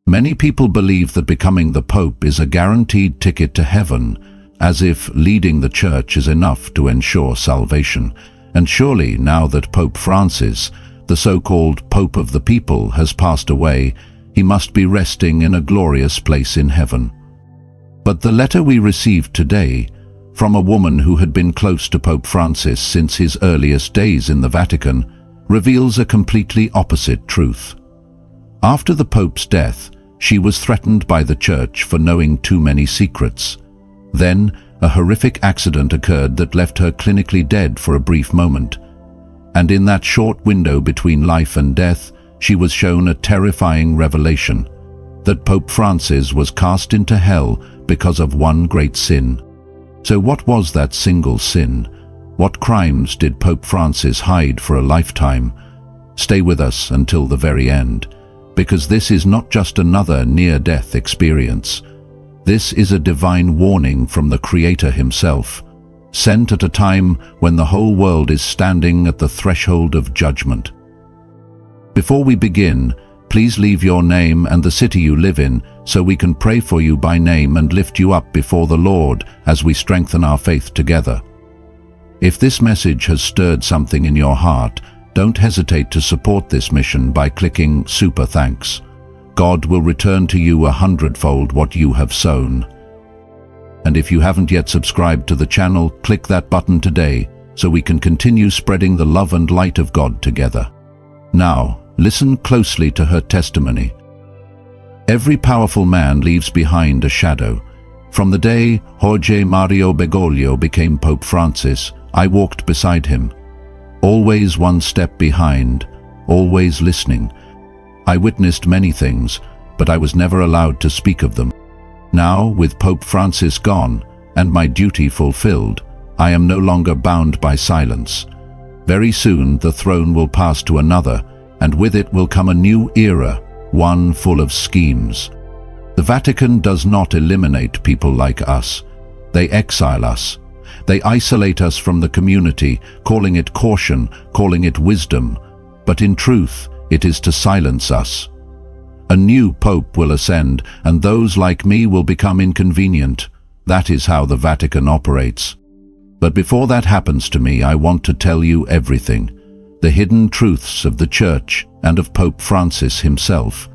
Many people believe that becoming the Pope is a guaranteed ticket to heaven, as if leading the Church is enough to ensure salvation. And surely, now that Pope Francis, the so-called Pope of the people, has passed away, he must be resting in a glorious place in heaven. But the letter we received today, from a woman who had been close to Pope Francis since his earliest days in the Vatican, reveals a completely opposite truth. After the Pope's death, she was threatened by the Church for knowing too many secrets. Then, a horrific accident occurred that left her clinically dead for a brief moment. And in that short window between life and death, she was shown a terrifying revelation, that Pope Francis was cast into hell because of one great sin. So what was that single sin? What crimes did Pope Francis hide for a lifetime? Stay with us until the very end, because this is not just another near-death experience. This is a divine warning from the Creator himself, sent at a time when the whole world is standing at the threshold of judgment. Before we begin, please leave your name and the city you live in so we can pray for you by name and lift you up before the Lord as we strengthen our faith together. If this message has stirred something in your heart, don't hesitate to support this mission by clicking Super Thanks. God will return to you 100-fold what you have sown. And if you haven't yet subscribed to the channel, click that button today so we can continue spreading the love and light of God together. Now, listen closely to her testimony. Every powerful man leaves behind a shadow. From the day Jorge Mario Bergoglio became Pope Francis, I walked beside him. Always one step behind, always listening. I witnessed many things, but I was never allowed to speak of them. Now, with Pope Francis gone and my duty fulfilled, I am no longer bound by silence. Very soon the throne will pass to another, and with it will come a new era, one full of schemes. The Vatican does not eliminate people like us. They exile us. They isolate us from the community, calling it caution, calling it wisdom. But in truth, it is to silence us. A new pope will ascend, and those like me will become inconvenient. That is how the Vatican operates. But before that happens to me, I want to tell you everything. The hidden truths of the Church and of Pope Francis himself.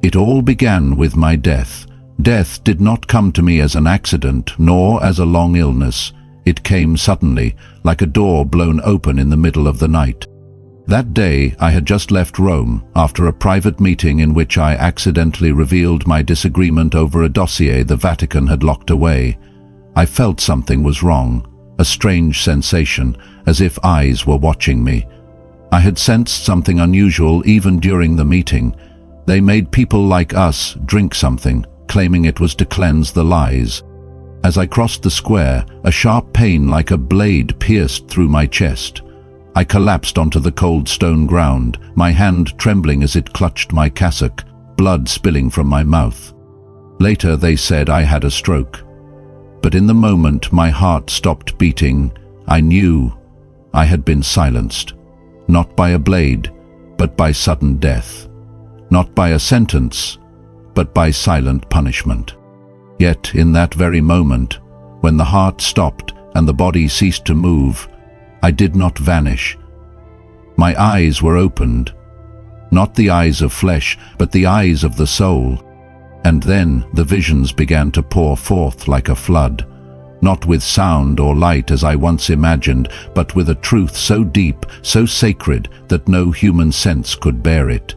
It all began with my death. Death did not come to me as an accident, nor as a long illness. It came suddenly, like a door blown open in the middle of the night. That day I had just left Rome after a private meeting in which I accidentally revealed my disagreement over a dossier the Vatican had locked away. I felt something was wrong, a strange sensation, as if eyes were watching me. I had sensed something unusual even during the meeting. They made people like us drink something, claiming it was to cleanse the lies. As I crossed the square, a sharp pain like a blade pierced through my chest. I collapsed onto the cold stone ground, my hand trembling as it clutched my cassock, blood spilling from my mouth. Later they said I had a stroke. But in the moment my heart stopped beating, I knew I had been silenced. Not by a blade, but by sudden death. Not by a sentence, but by silent punishment. Yet in that very moment, when the heart stopped and the body ceased to move, I did not vanish. My eyes were opened, not the eyes of flesh, but the eyes of the soul. And then the visions began to pour forth like a flood, not with sound or light as I once imagined, but with a truth so deep, so sacred, that no human sense could bear it.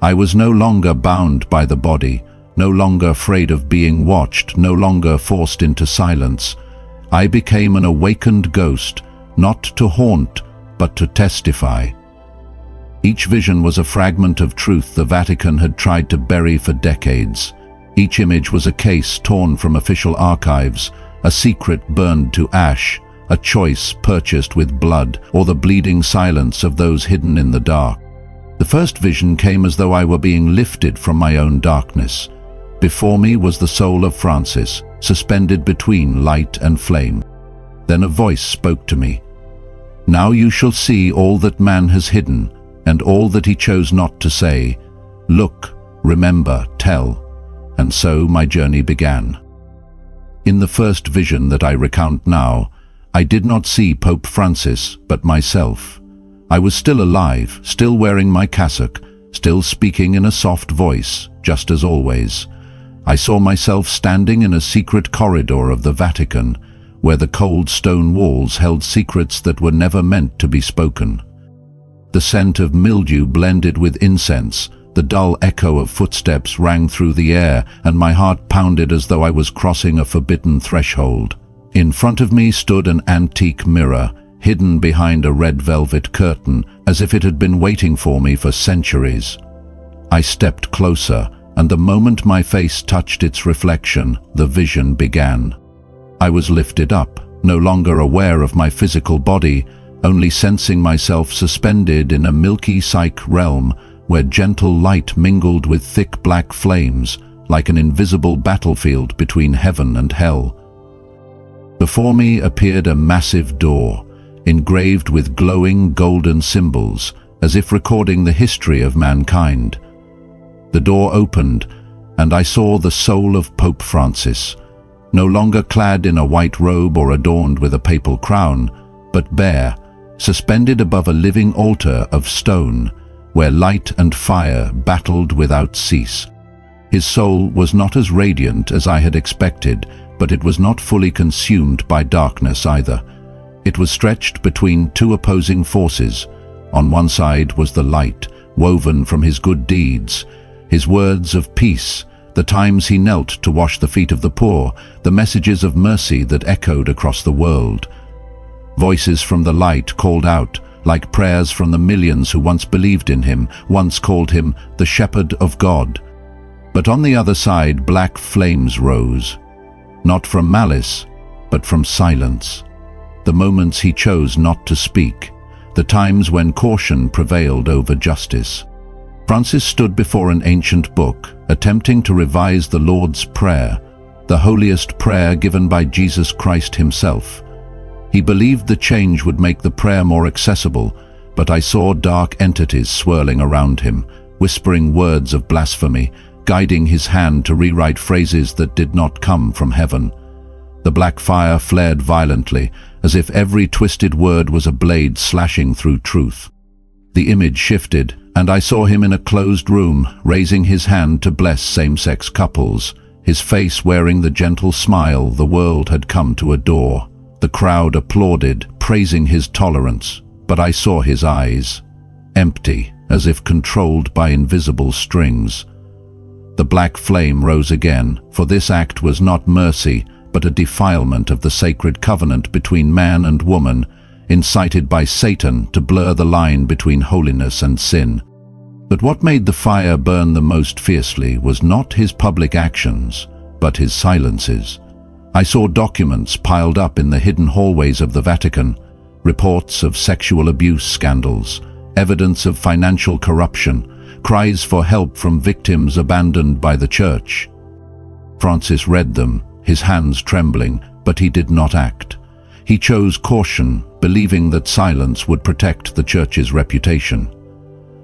I was no longer bound by the body, no longer afraid of being watched, no longer forced into silence. I became an awakened ghost, not to haunt, but to testify. Each vision was a fragment of truth the Vatican had tried to bury for decades. Each image was a case torn from official archives, a secret burned to ash, a choice purchased with blood, or the bleeding silence of those hidden in the dark. The first vision came as though I were being lifted from my own darkness. Before me was the soul of Francis, suspended between light and flame. Then a voice spoke to me. Now you shall see all that man has hidden, and all that he chose not to say. Look, remember, tell, and so my journey began. In the first vision that I recount now, I did not see Pope Francis, but myself. I was still alive, still wearing my cassock, still speaking in a soft voice, just as always. I saw myself standing in a secret corridor of the Vatican, where the cold stone walls held secrets that were never meant to be spoken. The scent of mildew blended with incense, the dull echo of footsteps rang through the air, and my heart pounded as though I was crossing a forbidden threshold. In front of me stood an antique mirror, hidden behind a red velvet curtain, as if it had been waiting for me for centuries. I stepped closer, and the moment my face touched its reflection, the vision began. I was lifted up, no longer aware of my physical body, only sensing myself suspended in a milky psych realm where gentle light mingled with thick black flames, like an invisible battlefield between heaven and hell. Before me appeared a massive door, engraved with glowing golden symbols, as if recording the history of mankind. The door opened, and I saw the soul of Pope Francis, no longer clad in a white robe or adorned with a papal crown, but bare, suspended above a living altar of stone, where light and fire battled without cease. His soul was not as radiant as I had expected, but it was not fully consumed by darkness either. It was stretched between two opposing forces. On one side was the light, woven from his good deeds, his words of peace, the times he knelt to wash the feet of the poor, the messages of mercy that echoed across the world. Voices from the light called out, like prayers from the millions who once believed in him, once called him the Shepherd of God. But on the other side, black flames rose, not from malice, but from silence. The moments he chose not to speak, the times when caution prevailed over justice. Francis stood before an ancient book, attempting to revise the Lord's Prayer, the holiest prayer given by Jesus Christ himself. He believed the change would make the prayer more accessible, but I saw dark entities swirling around him, whispering words of blasphemy, guiding his hand to rewrite phrases that did not come from heaven. The black fire flared violently, as if every twisted word was a blade slashing through truth. The image shifted, and I saw him in a closed room, raising his hand to bless same-sex couples, his face wearing the gentle smile the world had come to adore. The crowd applauded, praising his tolerance, but I saw his eyes, empty, as if controlled by invisible strings. The black flame rose again, for this act was not mercy, but a defilement of the sacred covenant between man and woman, incited by Satan to blur the line between holiness and sin. But what made the fire burn the most fiercely was not his public actions, but his silences. I saw documents piled up in the hidden hallways of the Vatican, reports of sexual abuse scandals, evidence of financial corruption, cries for help from victims abandoned by the Church. Francis read them, his hands trembling, but he did not act. He chose caution, believing that silence would protect the Church's reputation.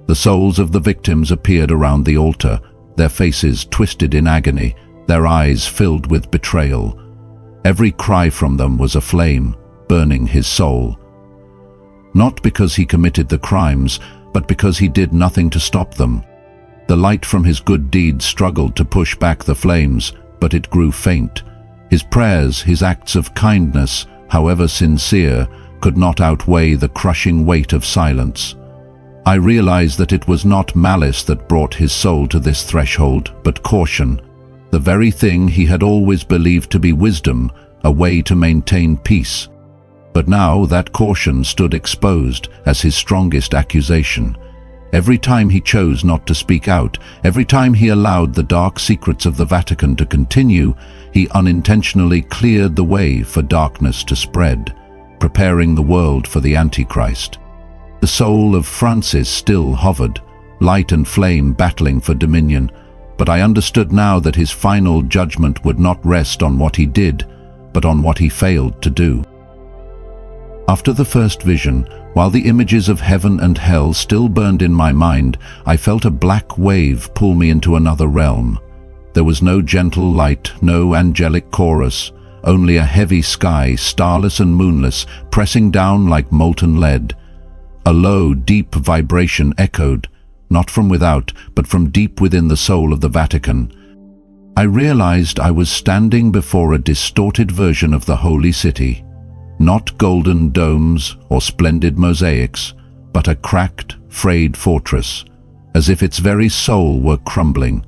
The souls of the victims appeared around the altar, their faces twisted in agony, their eyes filled with betrayal. Every cry from them was a flame, burning his soul. Not because he committed the crimes, but because he did nothing to stop them. The light from his good deeds struggled to push back the flames, but it grew faint. His prayers, his acts of kindness, however sincere, could not outweigh the crushing weight of silence. I realized that it was not malice that brought his soul to this threshold, but caution, the very thing he had always believed to be wisdom, a way to maintain peace. But now that caution stood exposed as his strongest accusation. Every time he chose not to speak out, every time he allowed the dark secrets of the Vatican to continue, he unintentionally cleared the way for darkness to spread, preparing the world for the Antichrist. The soul of Francis still hovered, light and flame battling for dominion, but I understood now that his final judgment would not rest on what he did, but on what he failed to do. After the first vision, while the images of heaven and hell still burned in my mind, I felt a black wave pull me into another realm. There was no gentle light, no angelic chorus, only a heavy sky, starless and moonless, pressing down like molten lead. A low, deep vibration echoed, not from without, but from deep within the soul of the Vatican. I realized I was standing before a distorted version of the Holy City. Not golden domes or splendid mosaics, but a cracked, frayed fortress, as if its very soul were crumbling.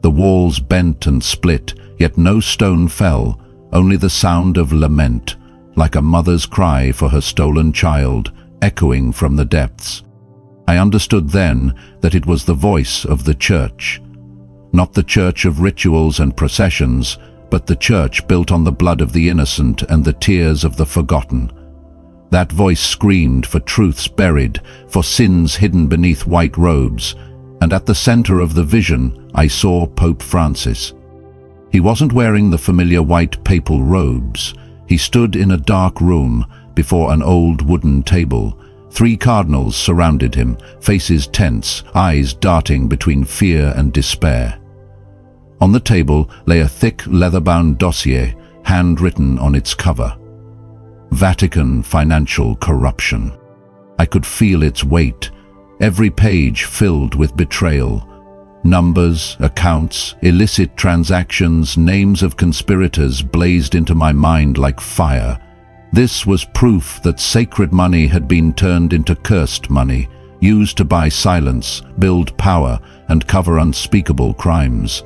The walls bent and split, yet no stone fell, only the sound of lament, like a mother's cry for her stolen child, echoing from the depths. I understood then that it was the voice of the church. Not the church of rituals and processions, but the church built on the blood of the innocent and the tears of the forgotten. That voice screamed for truths buried, for sins hidden beneath white robes, and at the center of the vision I saw Pope Francis. He wasn't wearing the familiar white papal robes. He stood in a dark room before an old wooden table. 3 cardinals surrounded him, faces tense, eyes darting between fear and despair. On the table lay a thick leather-bound dossier, handwritten on its cover. Vatican Financial Corruption. I could feel its weight, every page filled with betrayal. Numbers, accounts, illicit transactions, names of conspirators blazed into my mind like fire. This was proof that sacred money had been turned into cursed money, used to buy silence, build power, and cover unspeakable crimes.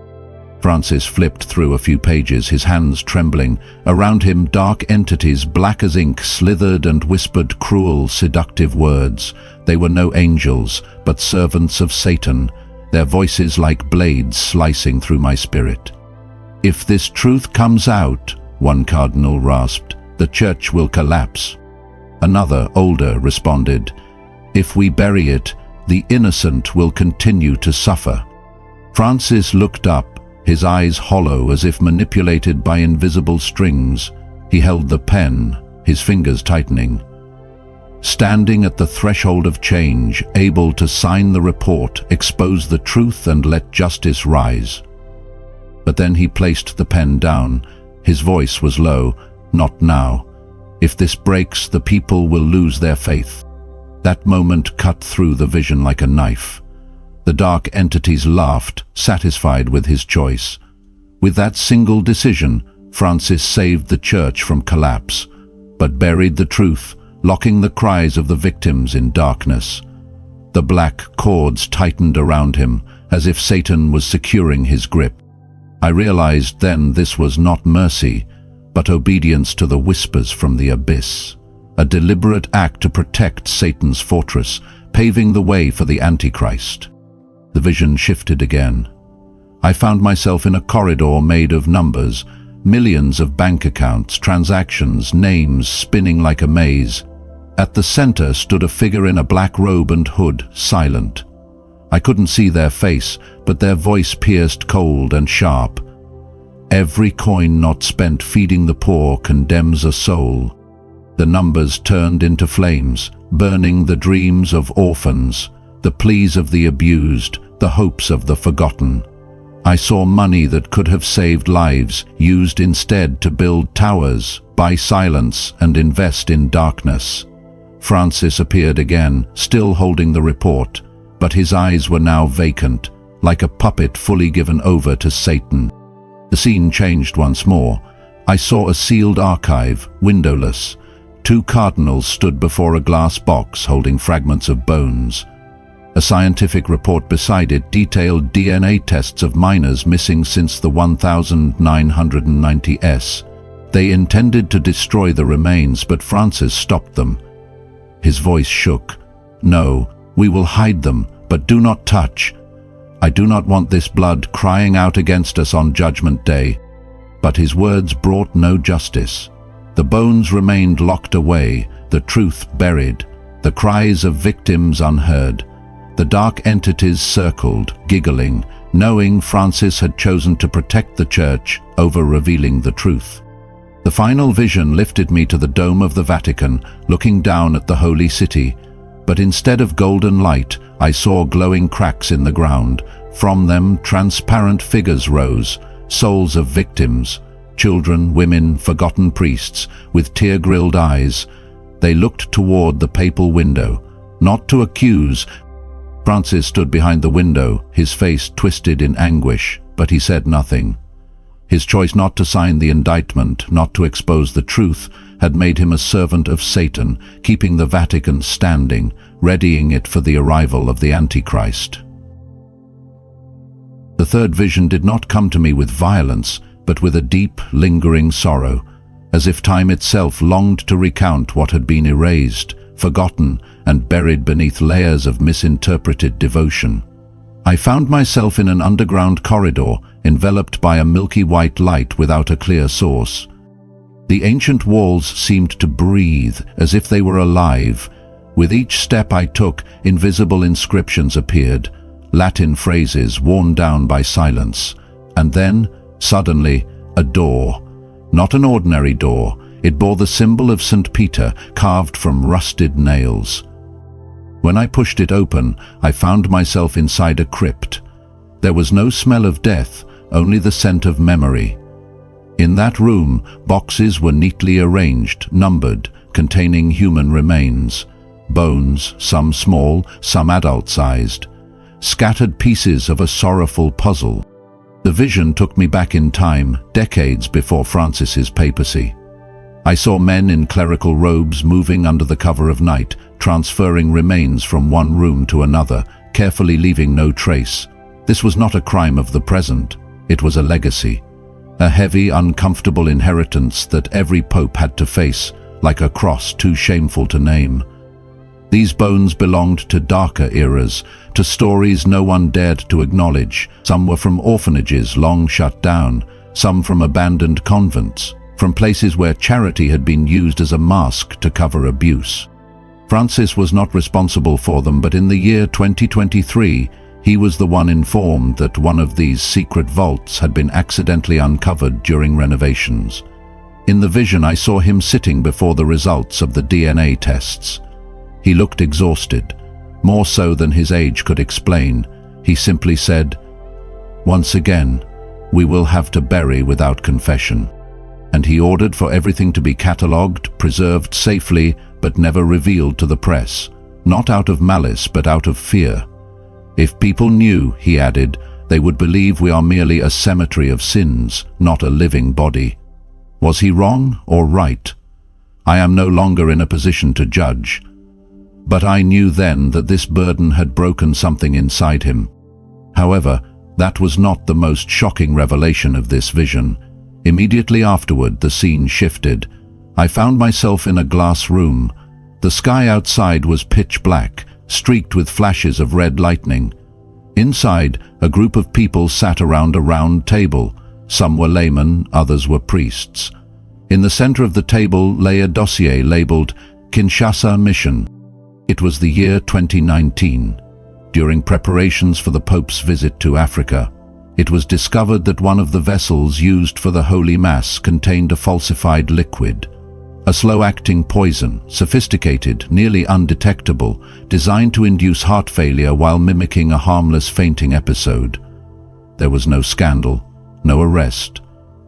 Francis flipped through a few pages, his hands trembling. Around him, dark entities, black as ink, slithered and whispered cruel, seductive words. They were no angels, but servants of Satan, their voices like blades slicing through my spirit. "If this truth comes out," one cardinal rasped, "the church will collapse." Another, older, responded, "If we bury it, the innocent will continue to suffer." Francis looked up, his eyes hollow as if manipulated by invisible strings. He held the pen, his fingers tightening. Standing at the threshold of change, able to sign the report, expose the truth and let justice rise. But then he placed the pen down. His voice was low. "Not now. If this breaks, the people will lose their faith." That moment cut through the vision like a knife. The dark entities laughed, satisfied with his choice. With that single decision, Francis saved the church from collapse, but buried the truth, locking the cries of the victims in darkness. The black cords tightened around him, as if Satan was securing his grip. I realized then this was not mercy, but obedience to the whispers from the abyss. A deliberate act to protect Satan's fortress, paving the way for the Antichrist. The vision shifted again. I found myself in a corridor made of numbers, millions of bank accounts, transactions, names spinning like a maze. At the center stood a figure in a black robe and hood, silent. I couldn't see their face, but their voice pierced cold and sharp. "Every coin not spent feeding the poor condemns a soul." The numbers turned into flames, burning the dreams of orphans, the pleas of the abused, the hopes of the forgotten. I saw money that could have saved lives, used instead to build towers, buy silence, and invest in darkness. Francis appeared again, still holding the report, but his eyes were now vacant, like a puppet fully given over to Satan. The scene changed once more. I saw a sealed archive, windowless. 2 cardinals stood before a glass box holding fragments of bones. A scientific report beside it detailed DNA tests of miners missing since the 1990s. They intended to destroy the remains, but Francis stopped them. His voice shook. "No, we will hide them, but do not touch. I do not want this blood crying out against us on Judgment Day." But his words brought no justice. The bones remained locked away, the truth buried, the cries of victims unheard. The dark entities circled, giggling, knowing Francis had chosen to protect the church over revealing the truth. The final vision lifted me to the dome of the Vatican, looking down at the Holy City. But instead of golden light, I saw glowing cracks in the ground, From them, transparent figures rose, souls of victims, children, women, forgotten priests, with tear-grilled eyes. They looked toward the papal window, not to accuse. Francis stood behind the window, his face twisted in anguish, but he said nothing. His choice not to sign the indictment, not to expose the truth, had made him a servant of Satan, keeping the Vatican standing, readying it for the arrival of the Antichrist. The third vision did not come to me with violence, but with a deep, lingering sorrow, as if time itself longed to recount what had been erased, forgotten, and buried beneath layers of misinterpreted devotion. I found myself in an underground corridor, enveloped by a milky white light without a clear source. The ancient walls seemed to breathe, as if they were alive. With each step I took, invisible inscriptions appeared, Latin phrases worn down by silence. And then, suddenly, a door. Not an ordinary door. It bore the symbol of St. Peter, carved from rusted nails. When I pushed it open, I found myself inside a crypt. There was no smell of death, only the scent of memory. In that room, boxes were neatly arranged, numbered, containing human remains. Bones, some small, some adult-sized. Scattered pieces of a sorrowful puzzle. The vision took me back in time, decades before Francis's papacy. I saw men in clerical robes moving under the cover of night, transferring remains from one room to another, carefully leaving no trace. This was not a crime of the present, it was a legacy. A heavy, uncomfortable inheritance that every pope had to face, like a cross too shameful to name. These bones belonged to darker eras, to stories no one dared to acknowledge. Some were from orphanages long shut down, some from abandoned convents, from places where charity had been used as a mask to cover abuse. Francis was not responsible for them, but in the year 2023, he was the one informed that one of these secret vaults had been accidentally uncovered during renovations. In the vision, I saw him sitting before the results of the DNA tests. He looked exhausted, more so than his age could explain. He simply said, "Once again, we will have to bury without confession." And he ordered for everything to be catalogued, preserved safely, but never revealed to the press, not out of malice but out of fear. If people knew, he added, they would believe we are merely a cemetery of sins, not a living body. Was he wrong or right? I am no longer in a position to judge. But I knew then that this burden had broken something inside him. However, that was not the most shocking revelation of this vision. Immediately afterward, the scene shifted. I found myself in a glass room. The sky outside was pitch black, streaked with flashes of red lightning. Inside, a group of people sat around a round table. Some were laymen, others were priests. In the center of the table lay a dossier labeled Kinshasa Mission. It was the year 2019. During preparations for the Pope's visit to Africa, it was discovered that one of the vessels used for the Holy Mass contained a falsified liquid. A slow-acting poison, sophisticated, nearly undetectable, designed to induce heart failure while mimicking a harmless fainting episode. There was no scandal, no arrest.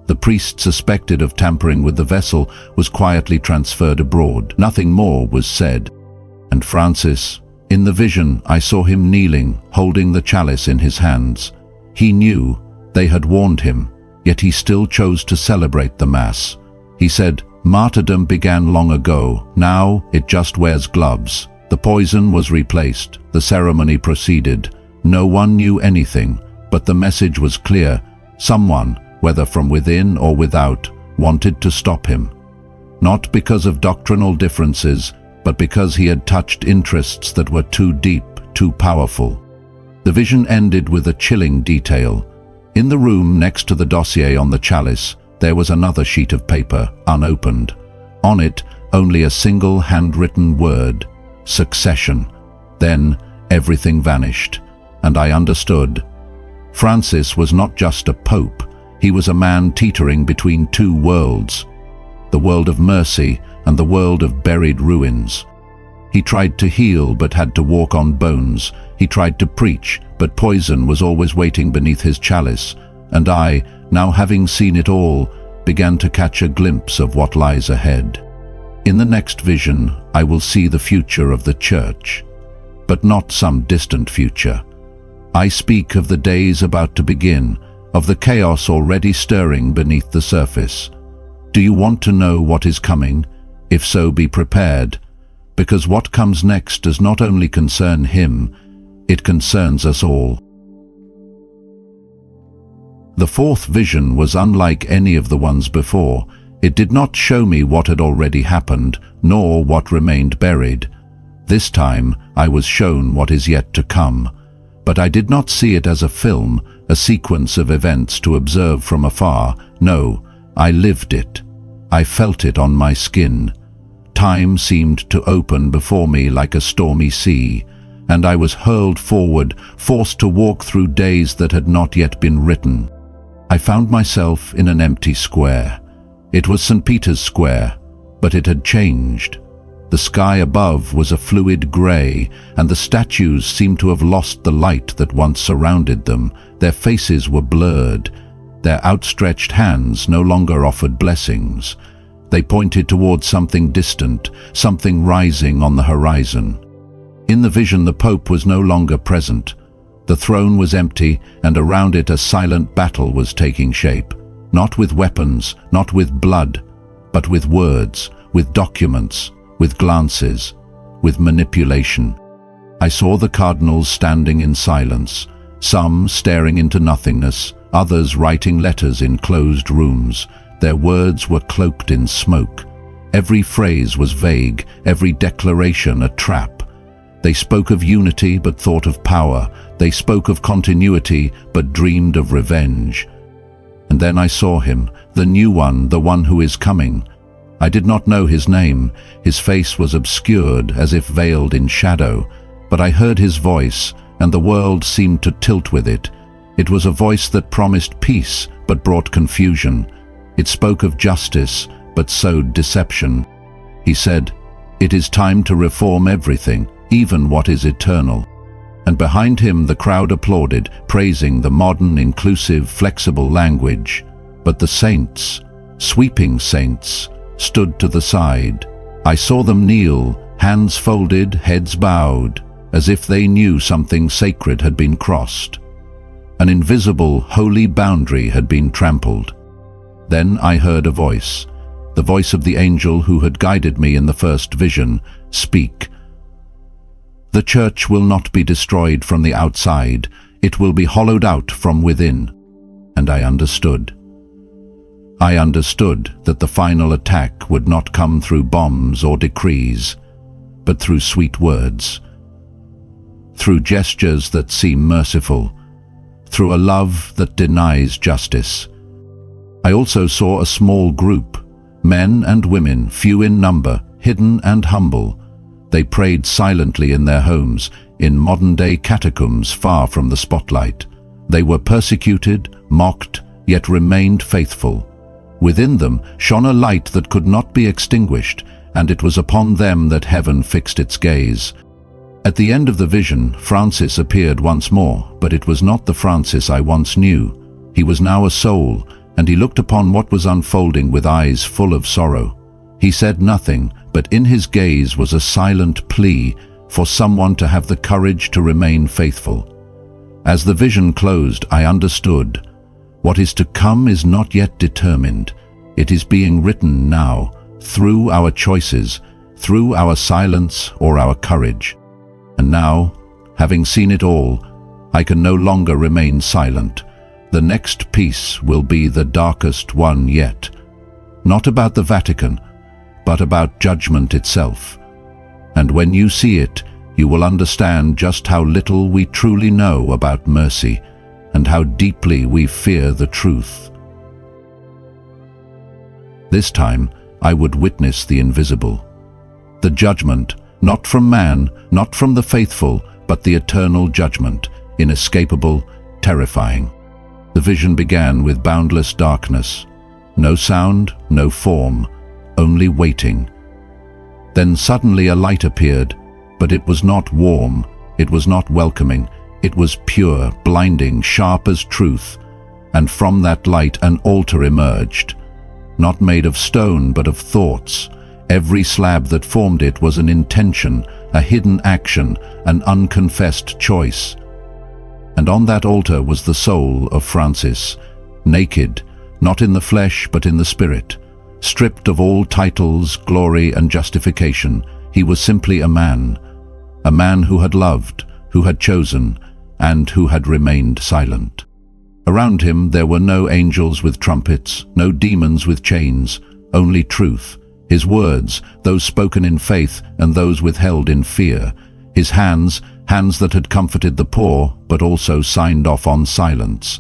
The priest suspected of tampering with the vessel was quietly transferred abroad. Nothing more was said. And Francis, in the vision, I saw him kneeling, holding the chalice in his hands. He knew they had warned him, yet he still chose to celebrate the Mass. He said, "Martyrdom began long ago, now it just wears gloves." The poison was replaced, the ceremony proceeded. No one knew anything, but the message was clear. Someone, whether from within or without, wanted to stop him. Not because of doctrinal differences, but because he had touched interests that were too deep, too powerful. The vision ended with a chilling detail. In the room next to the dossier on the chalice, there was another sheet of paper, unopened. On it, only a single handwritten word, succession. Then, everything vanished, and I understood. Francis was not just a pope, he was a man teetering between two worlds, the world of mercy and the world of buried ruins. He tried to heal but had to walk on bones. He tried to preach, but poison was always waiting beneath his chalice, and I, now having seen it all, began to catch a glimpse of what lies ahead. In the next vision, I will see the future of the church, but not some distant future. I speak of the days about to begin, of the chaos already stirring beneath the surface. Do you want to know what is coming? If so, be prepared, because what comes next does not only concern him, it concerns us all. The fourth vision was unlike any of the ones before. It did not show me what had already happened, nor what remained buried. This time I was shown what is yet to come, but I did not see it as a film, a sequence of events to observe from afar. No, I lived it. I felt it on my skin. Time seemed to open before me like a stormy sea, and I was hurled forward, forced to walk through days that had not yet been written. I found myself in an empty square. It was St. Peter's Square, but it had changed. The sky above was a fluid grey, and the statues seemed to have lost the light that once surrounded them. Their faces were blurred. Their outstretched hands no longer offered blessings. They pointed towards something distant, something rising on the horizon. In the vision, the Pope was no longer present. The throne was empty, and around it a silent battle was taking shape. Not with weapons, not with blood, but with words, with documents, with glances, with manipulation. I saw the cardinals standing in silence, some staring into nothingness, others writing letters in closed rooms. Their words were cloaked in smoke. Every phrase was vague, every declaration a trap. They spoke of unity but thought of power. They spoke of continuity but dreamed of revenge. And then I saw him, the new one, the one who is coming. I did not know his name. His face was obscured, as if veiled in shadow. But I heard his voice, and the world seemed to tilt with it. It was a voice that promised peace, but brought confusion. It spoke of justice, but sowed deception. He said, "It is time to reform everything, even what is eternal." And behind him the crowd applauded, praising the modern, inclusive, flexible language. But the saints, sweeping saints, stood to the side. I saw them kneel, hands folded, heads bowed, as if they knew something sacred had been crossed. An invisible, holy boundary had been trampled. Then I heard a voice, the voice of the angel who had guided me in the first vision, speak. "The church will not be destroyed from the outside, it will be hollowed out from within." And I understood. I understood that the final attack would not come through bombs or decrees, but through sweet words, through gestures that seem merciful, through a love that denies justice. I also saw a small group, men and women, few in number, hidden and humble. They prayed silently in their homes, in modern-day catacombs far from the spotlight. They were persecuted, mocked, yet remained faithful. Within them shone a light that could not be extinguished, and it was upon them that heaven fixed its gaze. At the end of the vision, Francis appeared once more, but it was not the Francis I once knew. He was now a soul, and he looked upon what was unfolding with eyes full of sorrow. He said nothing, but in his gaze was a silent plea for someone to have the courage to remain faithful. As the vision closed, I understood. What is to come is not yet determined. It is being written now, through our choices, through our silence or our courage. And now, having seen it all, I can no longer remain silent. The next piece will be the darkest one yet. Not about the Vatican, but about judgment itself. And when you see it, you will understand just how little we truly know about mercy and how deeply we fear the truth. This time, I would witness the invisible. The judgment, not from man, not from the faithful, but the eternal judgment, inescapable, terrifying. The vision began with boundless darkness. No sound, no form, only waiting. Then suddenly a light appeared, but it was not warm, It was not welcoming. It was pure, blinding, sharp as truth. And from that light an altar emerged, not made of stone but of thoughts. Every slab that formed it was an intention, a hidden action, an unconfessed choice. And on that altar was the soul of Francis, naked, not in the flesh but in the spirit. Stripped of all titles, glory and justification, he was simply a man who had loved, who had chosen, and who had remained silent. Around him there were no angels with trumpets, no demons with chains, only truth. His words, those spoken in faith and those withheld in fear. His hands that had comforted the poor but also signed off on silence.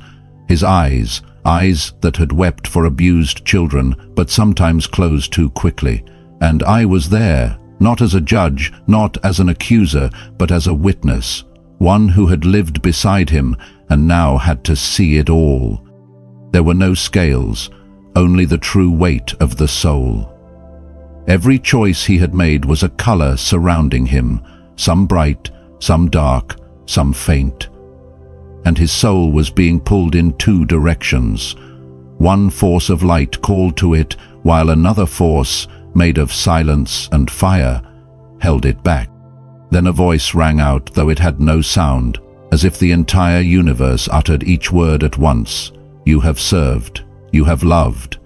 His eyes that had wept for abused children but sometimes closed too quickly. And I was there, not as a judge, not as an accuser, but as a witness, one who had lived beside him and now had to see it all. There were no scales, only the true weight of the soul. Every choice he had made was a color surrounding him, some bright, some dark, some faint. And his soul was being pulled in two directions. One force of light called to it, while another force, made of silence and fire, held it back. Then a voice rang out, though it had no sound, as if the entire universe uttered each word at once. You have served, you have loved,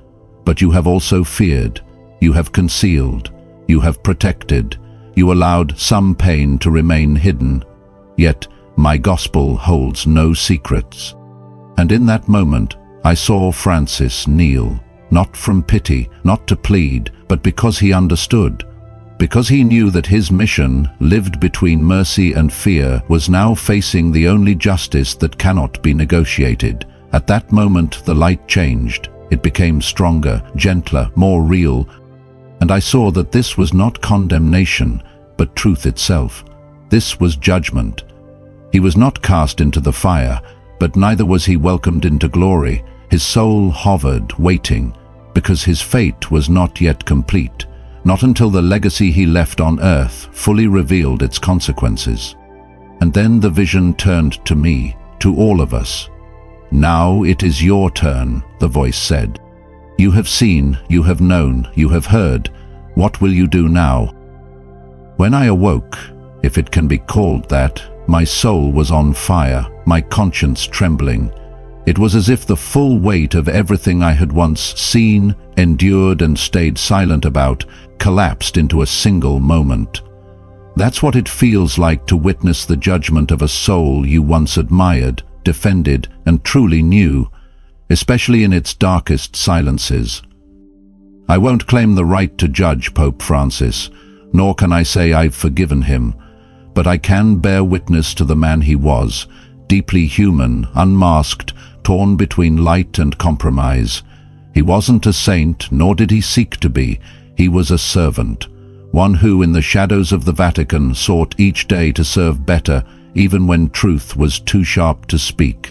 but you have also feared. You have concealed, you have protected, you allowed some pain to remain hidden. Yet my gospel holds no secrets. And in that moment I saw Francis kneel, not from pity, not to plead, but because he understood. Because he knew that his mission, lived between mercy and fear, was now facing the only justice that cannot be negotiated. At that moment the light changed. It became stronger, gentler, more real. And I saw that this was not condemnation, but truth itself. This was judgment. He was not cast into the fire, but neither was he welcomed into glory. His soul hovered, waiting, because his fate was not yet complete, not until the legacy he left on earth fully revealed its consequences. And then the vision turned to me, to all of us. Now it is your turn, the voice said. You have seen, you have known, you have heard. What will you do now? When I awoke, if it can be called that, my soul was on fire, my conscience trembling. It was as if the full weight of everything I had once seen, endured and stayed silent about collapsed into a single moment. That's what it feels like to witness the judgment of a soul you once admired, defended, and truly knew, especially in its darkest silences. I won't claim the right to judge Pope Francis, nor can I say I've forgiven him, but I can bear witness to the man he was, deeply human, unmasked, torn between light and compromise. He wasn't a saint, nor did he seek to be. He was a servant, one who in the shadows of the Vatican sought each day to serve better, even when truth was too sharp to speak.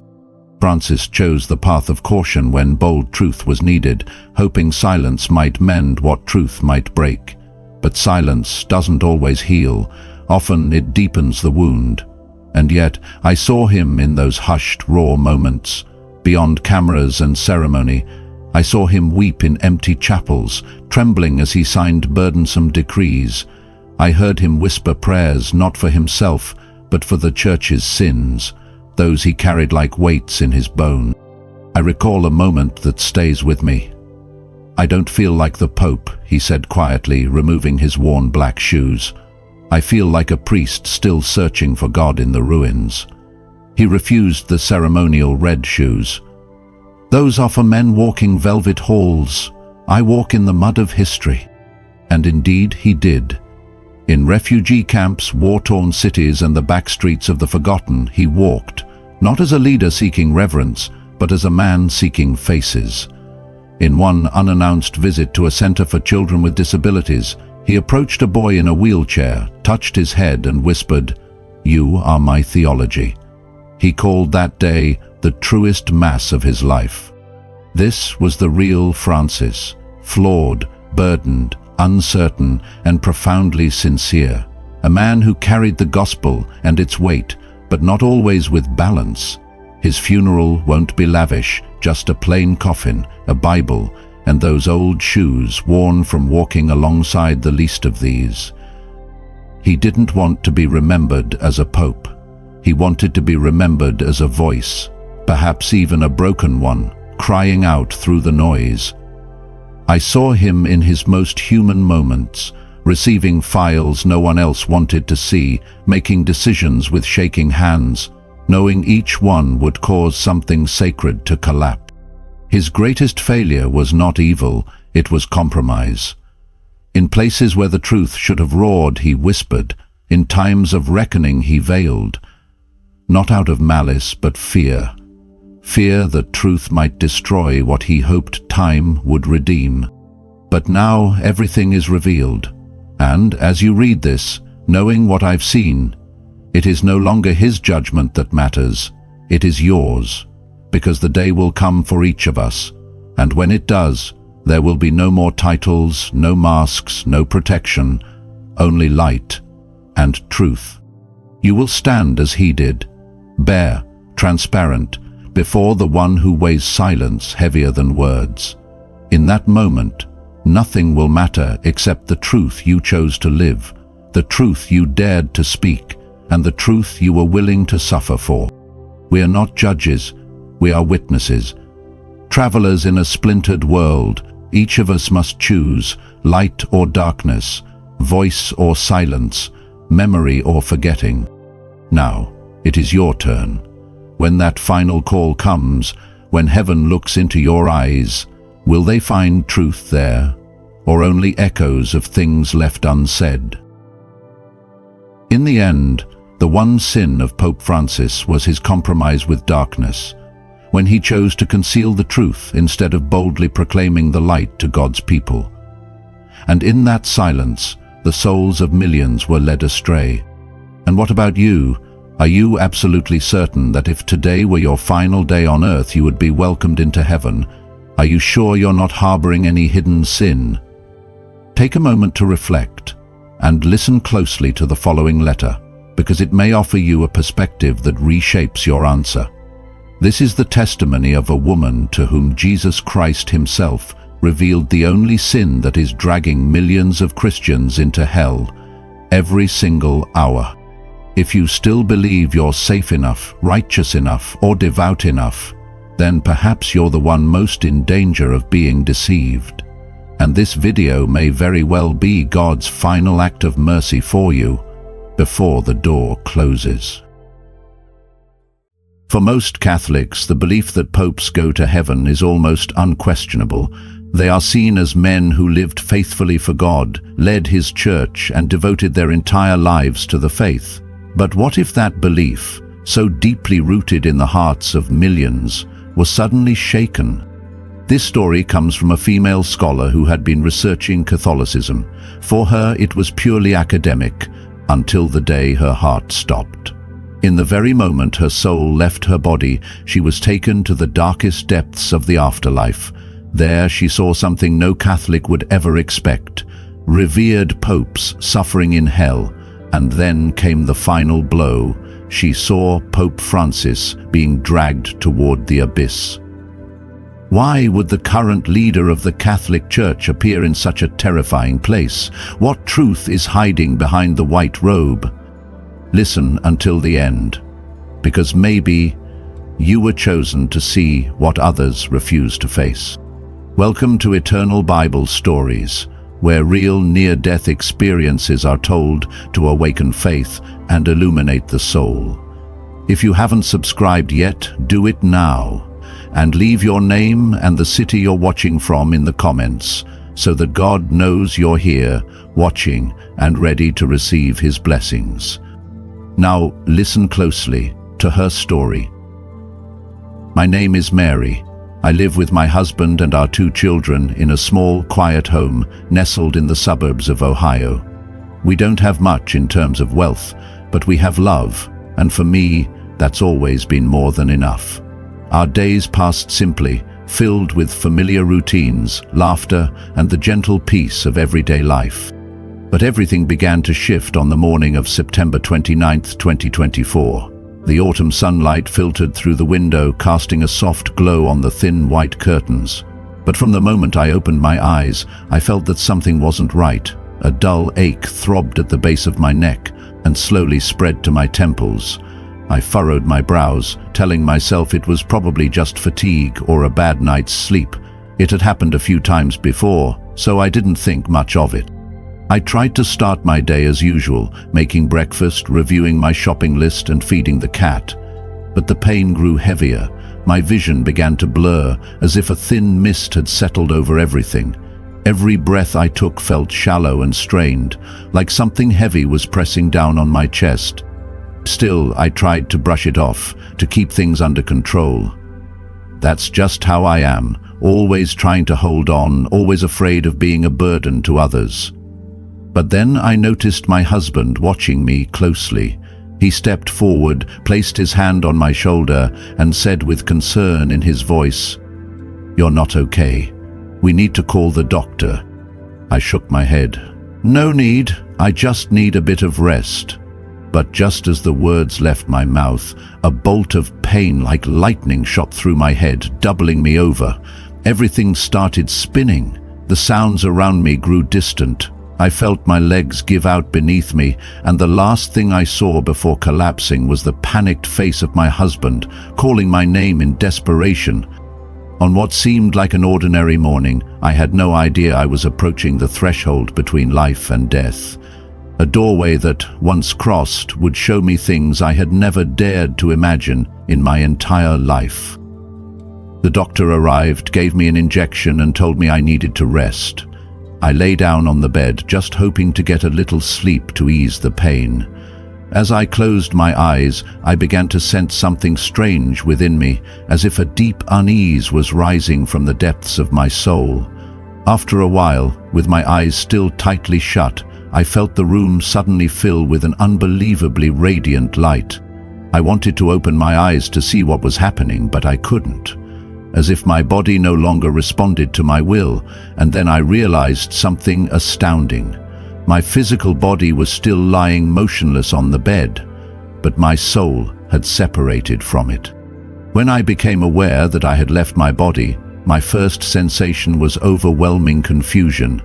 Francis chose the path of caution when bold truth was needed, hoping silence might mend what truth might break. But silence doesn't always heal. Often it deepens the wound. And yet I saw him in those hushed, raw moments. Beyond cameras and ceremony, I saw him weep in empty chapels, trembling as he signed burdensome decrees. I heard him whisper prayers not for himself, but for the Church's sins, those he carried like weights in his bone. I recall a moment that stays with me. I don't feel like the Pope, he said quietly, removing his worn black shoes. I feel like a priest still searching for God in the ruins. He refused the ceremonial red shoes. Those are for men walking velvet halls. I walk in the mud of history. And indeed he did. In refugee camps, war-torn cities, and the back streets of the forgotten, he walked, not as a leader seeking reverence, but as a man seeking faces. In one unannounced visit to a center for children with disabilities, he approached a boy in a wheelchair, touched his head, and whispered, "You are my theology." He called that day the truest mass of his life. This was the real Francis, flawed, burdened, uncertain, and profoundly sincere. a man who carried the gospel and its weight, but not always with balance. His funeral won't be lavish, just a plain coffin, a Bible, and those old shoes worn from walking alongside the least of these. He didn't want to be remembered as a pope. He wanted to be remembered as a voice, perhaps even a broken one, crying out through the noise. I saw him in his most human moments, receiving files no one else wanted to see, making decisions with shaking hands, knowing each one would cause something sacred to collapse. His greatest failure was not evil, it was compromise. In places where the truth should have roared, he whispered. In times of reckoning, he veiled. Not out of malice, but fear. Fear that truth might destroy what he hoped time would redeem. But now everything is revealed. And as you read this, knowing what I've seen, it is no longer his judgment that matters, it is yours. Because the day will come for each of us, and when it does, there will be no more titles, no masks, no protection, only light and truth. You will stand as he did, bare, transparent, before the one who weighs silence heavier than words. In that moment, nothing will matter except the truth you chose to live, the truth you dared to speak, and the truth you were willing to suffer for. We are not judges, we are witnesses. Travelers in a splintered world, each of us must choose light or darkness, voice or silence, memory or forgetting. Now, it is your turn. When that final call comes, when heaven looks into your eyes, will they find truth there, or only echoes of things left unsaid? In the end, the one sin of Pope Francis was his compromise with darkness, when he chose to conceal the truth instead of boldly proclaiming the light to God's people. And in that silence, the souls of millions were led astray. And what about you? Are you absolutely certain that if today were your final day on earth, you would be welcomed into heaven? Are you sure you're not harboring any hidden sin? Take a moment to reflect and listen closely to the following letter, because it may offer you a perspective that reshapes your answer. This is the testimony of a woman to whom Jesus Christ himself revealed the only sin that is dragging millions of Christians into hell every single hour. If you still believe you're safe enough, righteous enough, or devout enough, then perhaps you're the one most in danger of being deceived. And this video may very well be God's final act of mercy for you before the door closes. For most Catholics, the belief that popes go to heaven is almost unquestionable. They are seen as men who lived faithfully for God, led his church, and devoted their entire lives to the faith. But what if that belief, so deeply rooted in the hearts of millions, was suddenly shaken? This story comes from a female scholar who had been researching Catholicism. For her, it was purely academic, until the day her heart stopped. In the very moment her soul left her body, she was taken to the darkest depths of the afterlife. There she saw something no Catholic would ever expect: revered popes suffering in hell. And then came the final blow. She saw Pope Francis being dragged toward the abyss. Why would the current leader of the Catholic Church appear in such a terrifying place? What truth is hiding behind the white robe? Listen until the end, because maybe you were chosen to see what others refuse to face. Welcome to Eternal Bible Stories, where real near-death experiences are told to awaken faith and illuminate the soul. If you haven't subscribed yet, do it now, and leave your name and the city you're watching from in the comments, so that God knows you're here, watching, and ready to receive his blessings. Now listen closely to her story. My name is Mary. I live with my husband and our 2 children in a small, quiet home nestled in the suburbs of Ohio. We don't have much in terms of wealth, but we have love, and for me, that's always been more than enough. Our days passed simply, filled with familiar routines, laughter, and the gentle peace of everyday life. But everything began to shift on the morning of September 29th, 2024. The autumn sunlight filtered through the window, casting a soft glow on the thin white curtains. But from the moment I opened my eyes, I felt that something wasn't right. A dull ache throbbed at the base of my neck and slowly spread to my temples. I furrowed my brows, telling myself it was probably just fatigue or a bad night's sleep. It had happened a few times before, so I didn't think much of it. I tried to start my day as usual, making breakfast, reviewing my shopping list and feeding the cat. But the pain grew heavier. My vision began to blur, as if a thin mist had settled over everything. Every breath I took felt shallow and strained, like something heavy was pressing down on my chest. Still, I tried to brush it off, to keep things under control. That's just how I am, always trying to hold on, always afraid of being a burden to others. But then I noticed my husband watching me closely. He stepped forward, placed his hand on my shoulder, and said with concern in his voice, "You're not okay. We need to call the doctor." I shook my head. "No need, I just need a bit of rest." But just as the words left my mouth, a bolt of pain like lightning shot through my head, doubling me over. Everything started spinning. The sounds around me grew distant. I felt my legs give out beneath me, and the last thing I saw before collapsing was the panicked face of my husband, calling my name in desperation. On what seemed like an ordinary morning, I had no idea I was approaching the threshold between life and death. A doorway that, once crossed, would show me things I had never dared to imagine in my entire life. The doctor arrived, gave me an injection, and told me I needed to rest. I lay down on the bed, just hoping to get a little sleep to ease the pain. As I closed my eyes, I began to sense something strange within me, as if a deep unease was rising from the depths of my soul. After a while, with my eyes still tightly shut, I felt the room suddenly fill with an unbelievably radiant light. I wanted to open my eyes to see what was happening, but I couldn't. As if my body no longer responded to my will, and then I realized something astounding. My physical body was still lying motionless on the bed, but my soul had separated from it. When I became aware that I had left my body, my first sensation was overwhelming confusion.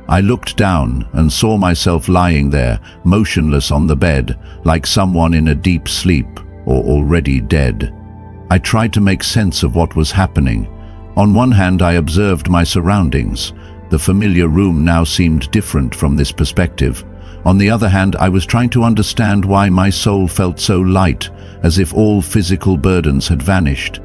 I looked down and saw myself lying there, motionless on the bed, like someone in a deep sleep or already dead. I tried to make sense of what was happening. On one hand, I observed my surroundings. The familiar room now seemed different from this perspective. On the other hand, I was trying to understand why my soul felt so light, as if all physical burdens had vanished.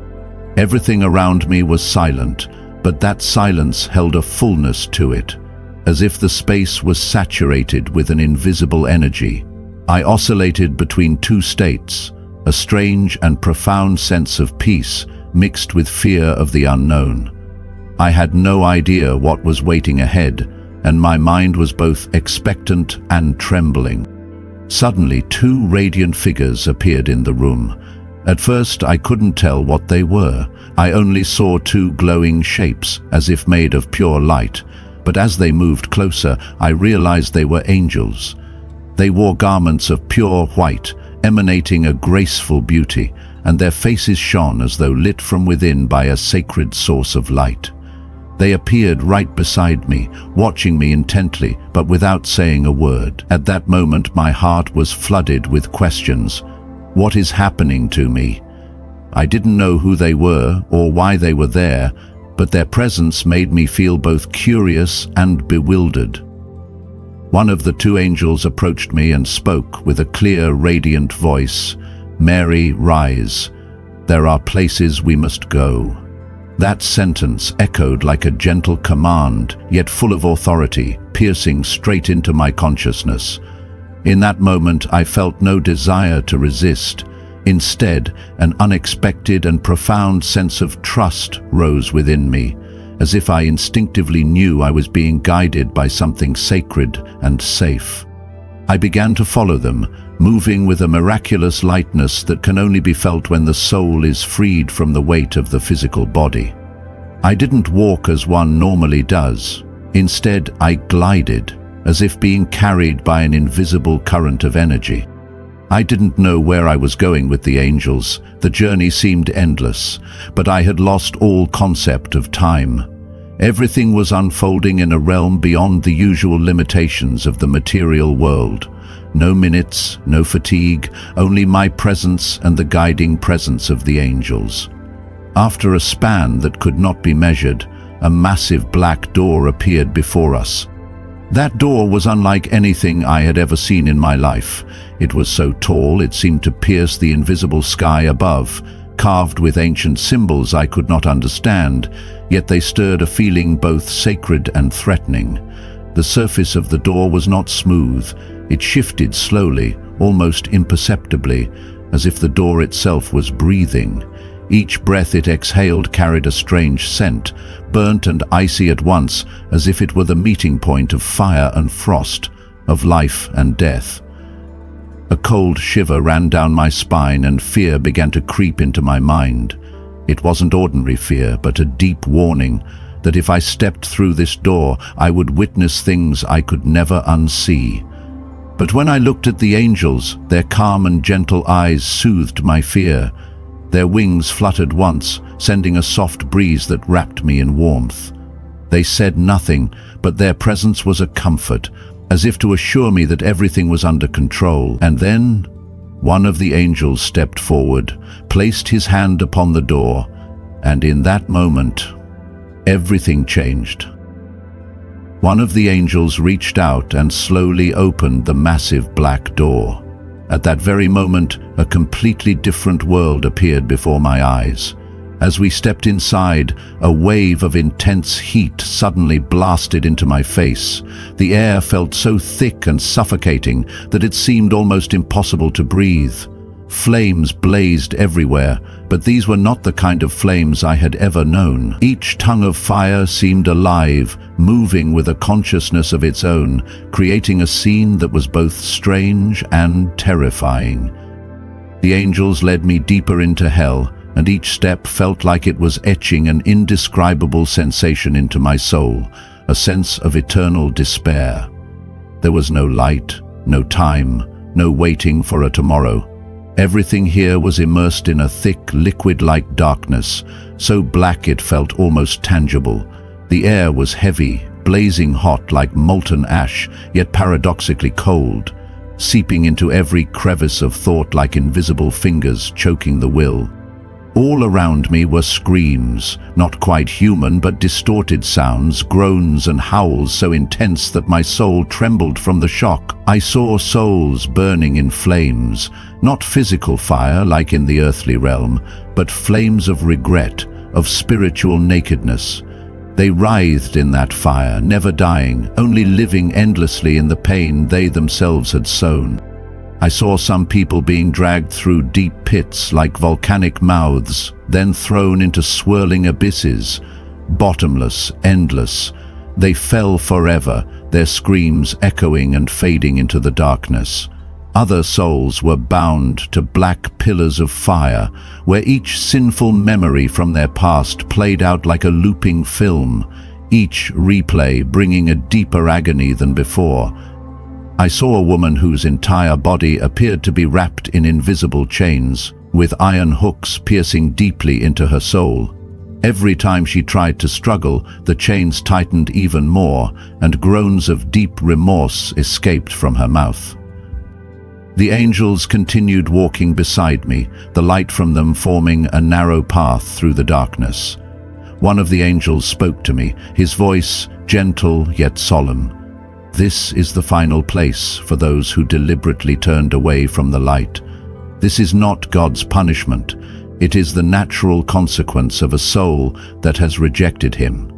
Everything around me was silent, but that silence held a fullness to it, as if the space was saturated with an invisible energy. I oscillated between two states, a strange and profound sense of peace mixed with fear of the unknown. I had no idea what was waiting ahead, and my mind was both expectant and trembling. Suddenly, two radiant figures appeared in the room. At first, I couldn't tell what they were. I only saw two glowing shapes, as if made of pure light. But as they moved closer, I realized they were angels. They wore garments of pure white, emanating a graceful beauty, and their faces shone as though lit from within by a sacred source of light. They appeared right beside me, watching me intently, but without saying a word. At that moment, my heart was flooded with questions. What is happening to me? I didn't know who they were or why they were there, but their presence made me feel both curious and bewildered. One of the two angels approached me and spoke with a clear, radiant voice. "Mary, rise. There are places we must go." That sentence echoed like a gentle command, yet full of authority, piercing straight into my consciousness. In that moment, I felt no desire to resist. Instead, an unexpected and profound sense of trust rose within me, as if I instinctively knew I was being guided by something sacred and safe. I began to follow them, moving with a miraculous lightness that can only be felt when the soul is freed from the weight of the physical body. I didn't walk as one normally does. Instead, I glided, as if being carried by an invisible current of energy. I didn't know where I was going with the angels. The journey seemed endless, but I had lost all concept of time. Everything was unfolding in a realm beyond the usual limitations of the material world. No minutes, no fatigue, only my presence and the guiding presence of the angels. After a span that could not be measured, a massive black door appeared before us. That door was unlike anything I had ever seen in my life. It was so tall it seemed to pierce the invisible sky above, carved with ancient symbols I could not understand, yet they stirred a feeling both sacred and threatening. The surface of the door was not smooth. It shifted slowly, almost imperceptibly, as if the door itself was breathing. Each breath it exhaled carried a strange scent, burnt and icy at once, as if it were the meeting point of fire and frost, of life and death. A cold shiver ran down my spine and fear began to creep into my mind. It wasn't ordinary fear, but a deep warning that if I stepped through this door, I would witness things I could never unsee. But when I looked at the angels, their calm and gentle eyes soothed my fear. Their wings fluttered once, sending a soft breeze that wrapped me in warmth. They said nothing, but their presence was a comfort, as if to assure me that everything was under control. And then, one of the angels stepped forward, placed his hand upon the door, and in that moment, everything changed. One of the angels reached out and slowly opened the massive black door. At that very moment, a completely different world appeared before my eyes. As we stepped inside, a wave of intense heat suddenly blasted into my face. The air felt so thick and suffocating that it seemed almost impossible to breathe. Flames blazed everywhere, but these were not the kind of flames I had ever known. Each tongue of fire seemed alive, moving with a consciousness of its own, creating a scene that was both strange and terrifying. The angels led me deeper into hell, and each step felt like it was etching an indescribable sensation into my soul, a sense of eternal despair. There was no light, no time, no waiting for a tomorrow. Everything here was immersed in a thick, liquid-like darkness, so black it felt almost tangible. The air was heavy, blazing hot like molten ash, yet paradoxically cold, seeping into every crevice of thought like invisible fingers choking the will. All around me were screams, not quite human but distorted sounds, groans and howls so intense that my soul trembled from the shock. I saw souls burning in flames, not physical fire like in the earthly realm, but flames of regret, of spiritual nakedness. They writhed in that fire, never dying, only living endlessly in the pain they themselves had sown. I saw some people being dragged through deep pits like volcanic mouths, then thrown into swirling abysses, bottomless, endless. They fell forever, their screams echoing and fading into the darkness. Other souls were bound to black pillars of fire, where each sinful memory from their past played out like a looping film, each replay bringing a deeper agony than before. I saw a woman whose entire body appeared to be wrapped in invisible chains, with iron hooks piercing deeply into her soul. Every time she tried to struggle, the chains tightened even more, and groans of deep remorse escaped from her mouth. The angels continued walking beside me, the light from them forming a narrow path through the darkness. One of the angels spoke to me, his voice gentle yet solemn. This is the final place for those who deliberately turned away from the light. This is not God's punishment. It is the natural consequence of a soul that has rejected Him.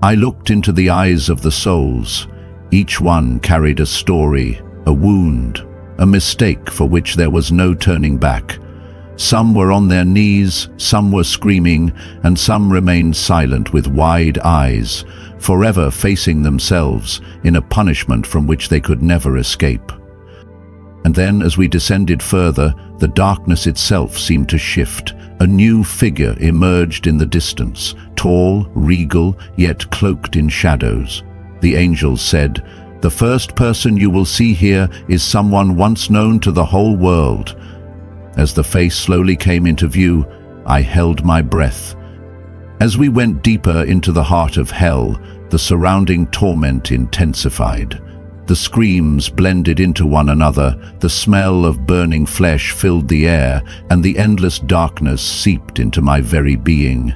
I looked into the eyes of the souls. Each one carried a story, a wound, a mistake for which there was no turning back. Some were on their knees, some were screaming, and some remained silent with wide eyes, forever facing themselves in a punishment from which they could never escape. And then, as we descended further, the darkness itself seemed to shift. A new figure emerged in the distance, tall, regal, yet cloaked in shadows. The angels said, The first person you will see here is someone once known to the whole world." As the face slowly came into view, I held my breath. As we went deeper into the heart of hell, the surrounding torment intensified. The screams blended into one another, the smell of burning flesh filled the air, and the endless darkness seeped into my very being.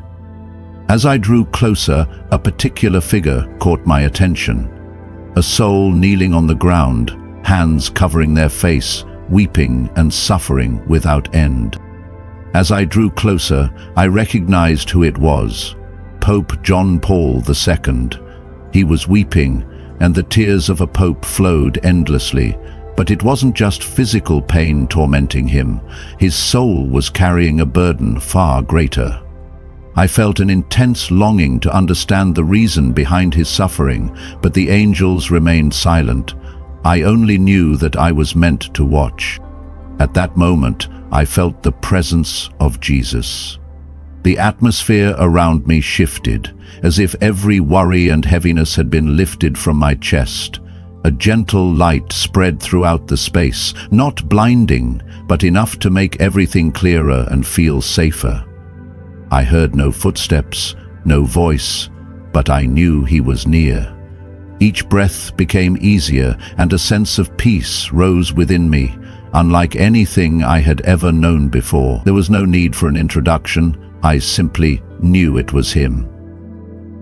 As I drew closer, a particular figure caught my attention. A soul kneeling on the ground, hands covering their face, weeping and suffering without end. As I drew closer, I recognized who it was: Pope John Paul II. He was weeping, and the tears of a pope flowed endlessly. But it wasn't just physical pain tormenting him. His soul was carrying a burden far greater. I felt an intense longing to understand the reason behind his suffering, but the angels remained silent. I only knew that I was meant to watch. At that moment, I felt the presence of Jesus. The atmosphere around me shifted, as if every worry and heaviness had been lifted from my chest. A gentle light spread throughout the space, not blinding, but enough to make everything clearer and feel safer. I heard no footsteps, no voice, but I knew he was near. Each breath became easier, and a sense of peace rose within me, unlike anything I had ever known before. There was no need for an introduction. I simply knew it was him.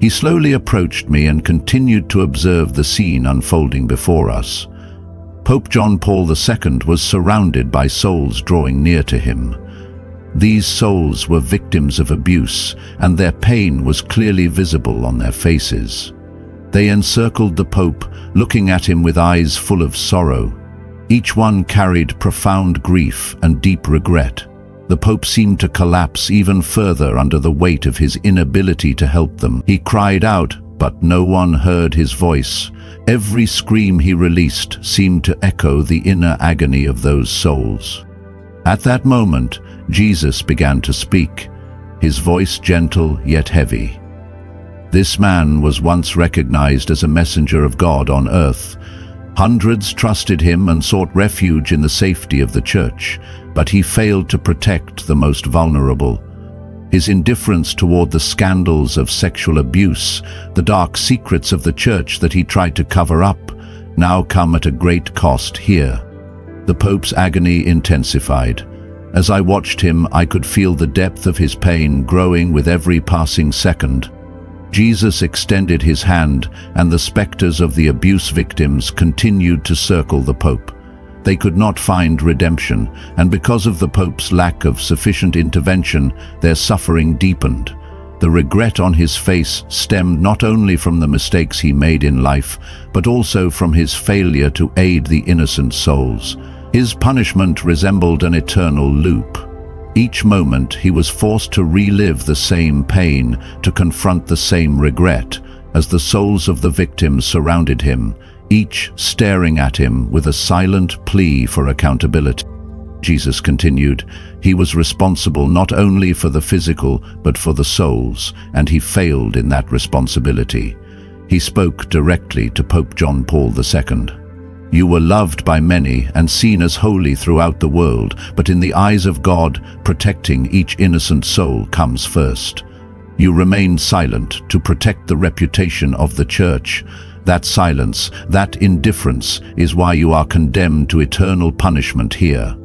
He slowly approached me and continued to observe the scene unfolding before us. Pope John Paul II was surrounded by souls drawing near to him. These souls were victims of abuse, and their pain was clearly visible on their faces. They encircled the Pope, looking at him with eyes full of sorrow. Each one carried profound grief and deep regret. The Pope seemed to collapse even further under the weight of his inability to help them. He cried out, but no one heard his voice. Every scream he released seemed to echo the inner agony of those souls. At that moment, Jesus began to speak, his voice gentle yet heavy. This man was once recognized as a messenger of God on earth. Hundreds trusted him and sought refuge in the safety of the church, but he failed to protect the most vulnerable. His indifference toward the scandals of sexual abuse, the dark secrets of the church that he tried to cover up, now come at a great cost here. The Pope's agony intensified. As I watched him, I could feel the depth of his pain growing with every passing second. Jesus extended his hand, and the specters of the abuse victims continued to circle the Pope. They could not find redemption, and because of the Pope's lack of sufficient intervention, their suffering deepened. The regret on his face stemmed not only from the mistakes he made in life, but also from his failure to aid the innocent souls. His punishment resembled an eternal loop. Each moment he was forced to relive the same pain, to confront the same regret, as the souls of the victims surrounded him, each staring at him with a silent plea for accountability. Jesus continued, he was responsible not only for the physical, but for the souls, and he failed in that responsibility. He spoke directly to Pope John Paul II. You were loved by many and seen as holy throughout the world, but in the eyes of God, protecting each innocent soul comes first. You remained silent to protect the reputation of the church. That silence, that indifference, is why you are condemned to eternal punishment here.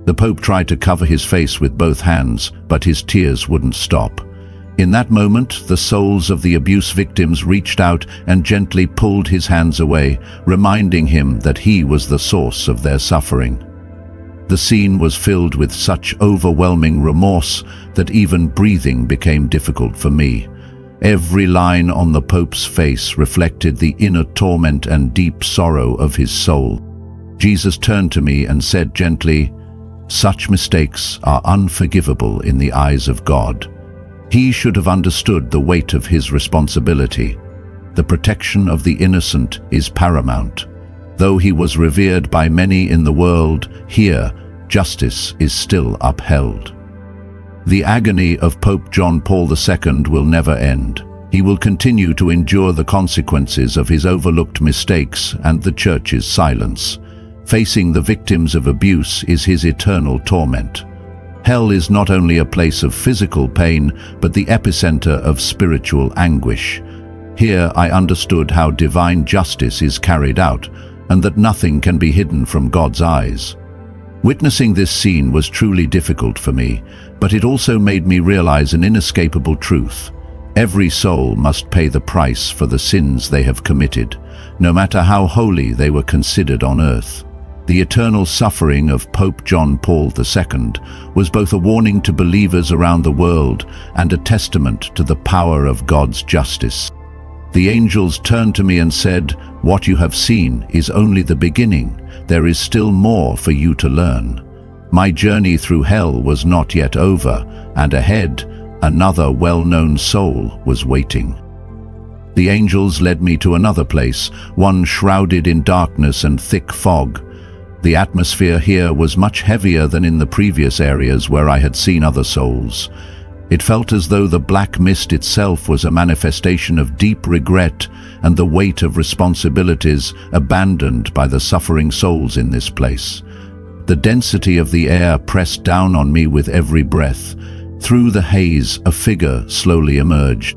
The Pope tried to cover his face with both hands, but his tears wouldn't stop. In that moment, the souls of the abuse victims reached out and gently pulled his hands away, reminding him that he was the source of their suffering. The scene was filled with such overwhelming remorse that even breathing became difficult for me. Every line on the Pope's face reflected the inner torment and deep sorrow of his soul. Jesus turned to me and said gently, "Such mistakes are unforgivable in the eyes of God." He should have understood the weight of his responsibility. The protection of the innocent is paramount. Though he was revered by many in the world, here, justice is still upheld. The agony of Pope John Paul II will never end. He will continue to endure the consequences of his overlooked mistakes and the Church's silence. Facing the victims of abuse is his eternal torment. Hell is not only a place of physical pain, but the epicenter of spiritual anguish. Here I understood how divine justice is carried out, and that nothing can be hidden from God's eyes. Witnessing this scene was truly difficult for me, but it also made me realize an inescapable truth. Every soul must pay the price for the sins they have committed, no matter how holy they were considered on earth. The eternal suffering of Pope John Paul II was both a warning to believers around the world and a testament to the power of God's justice. The angels turned to me and said, "What you have seen is only the beginning. There is still more for you to learn." My journey through hell was not yet over, and ahead, another well-known soul was waiting. The angels led me to another place, one shrouded in darkness and thick fog. The atmosphere here was much heavier than in the previous areas where I had seen other souls. It felt as though the black mist itself was a manifestation of deep regret and the weight of responsibilities abandoned by the suffering souls in this place. The density of the air pressed down on me with every breath. Through the haze, a figure slowly emerged.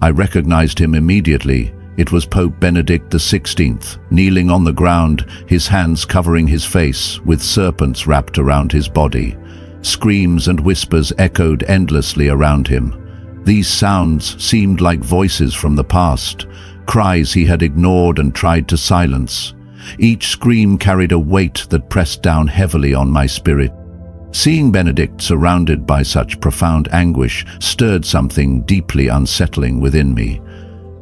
I recognized him immediately. It was Pope Benedict XVI, kneeling on the ground, his hands covering his face, with serpents wrapped around his body. Screams and whispers echoed endlessly around him. These sounds seemed like voices from the past, cries he had ignored and tried to silence. Each scream carried a weight that pressed down heavily on my spirit. Seeing Benedict surrounded by such profound anguish stirred something deeply unsettling within me.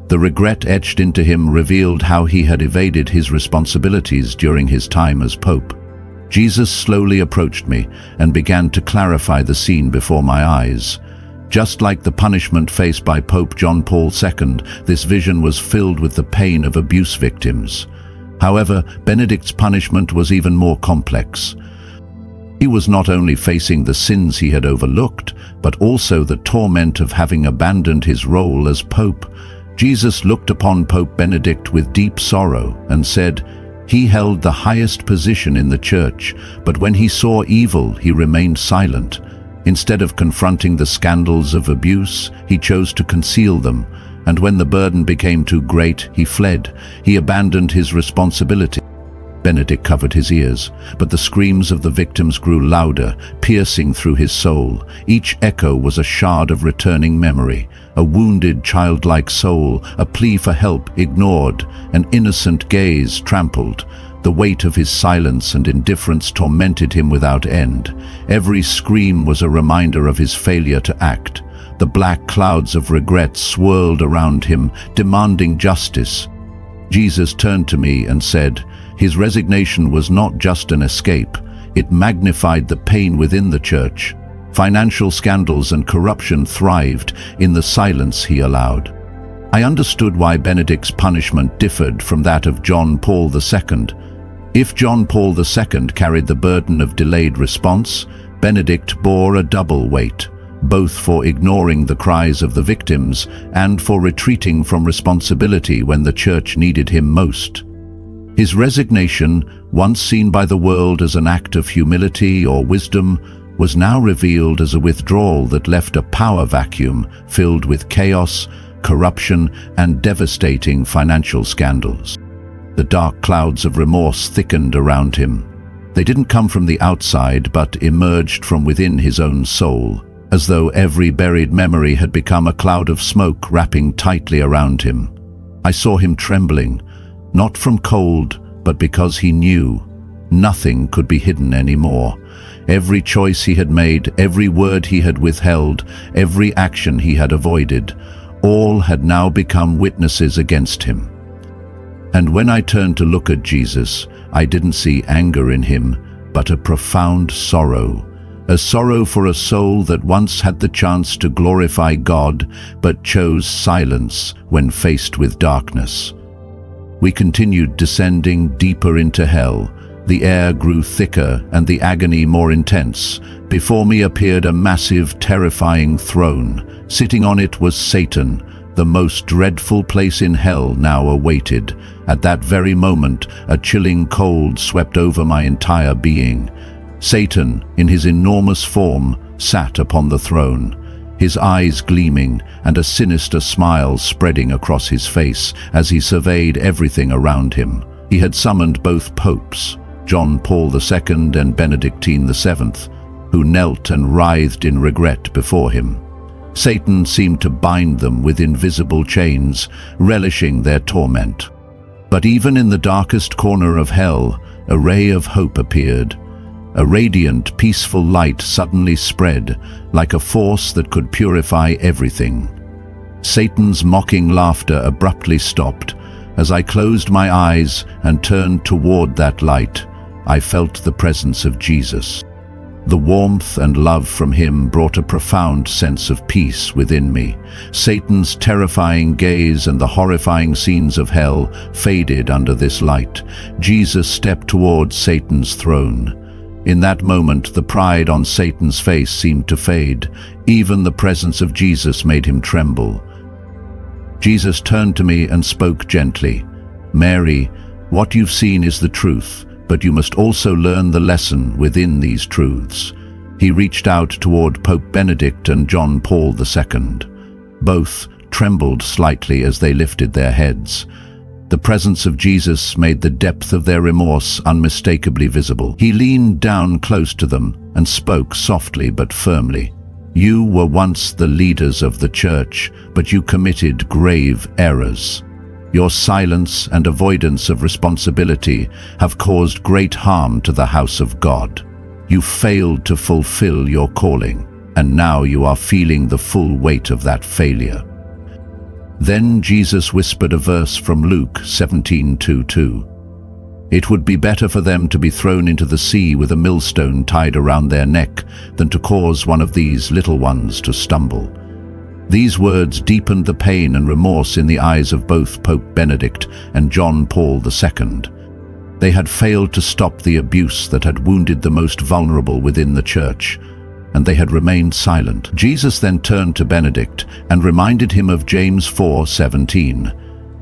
The regret etched into him revealed how he had evaded his responsibilities during his time as Pope. Jesus slowly approached me and began to clarify the scene before my eyes. Just like the punishment faced by Pope John Paul II, this vision was filled with the pain of abuse victims. However, Benedict's punishment was even more complex. He was not only facing the sins he had overlooked, but also the torment of having abandoned his role as Pope. Jesus looked upon Pope Benedict with deep sorrow and said, "He held the highest position in the Church, but when he saw evil, he remained silent. Instead of confronting the scandals of abuse, he chose to conceal them, and when the burden became too great, he fled. He abandoned his responsibility." Benedict covered his ears, but the screams of the victims grew louder, piercing through his soul. Each echo was a shard of returning memory, a wounded childlike soul, a plea for help ignored, an innocent gaze trampled. The weight of his silence and indifference tormented him without end. Every scream was a reminder of his failure to act. The black clouds of regret swirled around him, demanding justice. Jesus turned to me and said, his resignation was not just an escape, it magnified the pain within the Church. Financial scandals and corruption thrived in the silence he allowed. I understood why Benedict's punishment differed from that of John Paul II. If John Paul II carried the burden of delayed response, Benedict bore a double weight, both for ignoring the cries of the victims and for retreating from responsibility when the Church needed him most. His resignation, once seen by the world as an act of humility or wisdom, was now revealed as a withdrawal that left a power vacuum filled with chaos, corruption, and devastating financial scandals. The dark clouds of remorse thickened around him. They didn't come from the outside, but emerged from within his own soul, as though every buried memory had become a cloud of smoke wrapping tightly around him. I saw him trembling, not from cold, but because he knew nothing could be hidden anymore. Every choice he had made, every word he had withheld, every action he had avoided, all had now become witnesses against him. And when I turned to look at Jesus, I didn't see anger in him, but a profound sorrow. A sorrow for a soul that once had the chance to glorify God, but chose silence when faced with darkness. We continued descending deeper into hell. The air grew thicker and the agony more intense. Before me appeared a massive, terrifying throne. Sitting on it was Satan, The most dreadful place in hell now awaited. At that very moment, a chilling cold swept over my entire being. Satan, in his enormous form, sat upon the throne, his eyes gleaming and a sinister smile spreading across his face as he surveyed everything around him. He had summoned both popes, John Paul II and Benedictine VII, who knelt and writhed in regret before him. Satan seemed to bind them with invisible chains, relishing their torment. But even in the darkest corner of hell, a ray of hope appeared. A radiant, peaceful light suddenly spread, like a force that could purify everything. Satan's mocking laughter abruptly stopped. As I closed my eyes and turned toward that light, I felt the presence of Jesus. The warmth and love from him brought a profound sense of peace within me. Satan's terrifying gaze and the horrifying scenes of hell faded under this light. Jesus stepped towards Satan's throne. In that moment, the pride on Satan's face seemed to fade. Even the presence of Jesus made him tremble. Jesus turned to me and spoke gently. "Mary, what you've seen is the truth, but you must also learn the lesson within these truths." He reached out toward Pope Benedict and John Paul II. Both trembled slightly as they lifted their heads. The presence of Jesus made the depth of their remorse unmistakably visible. He leaned down close to them and spoke softly but firmly. "You were once the leaders of the church, but you committed grave errors. Your silence and avoidance of responsibility have caused great harm to the house of God. You failed to fulfill your calling, and now you are feeling the full weight of that failure." Then Jesus whispered a verse from Luke 17:2. "It would be better for them to be thrown into the sea with a millstone tied around their neck than to cause one of these little ones to stumble." These words deepened the pain and remorse in the eyes of both Pope Benedict and John Paul II. They had failed to stop the abuse that had wounded the most vulnerable within the church, and they had remained silent. Jesus then turned to Benedict and reminded him of James 4:17.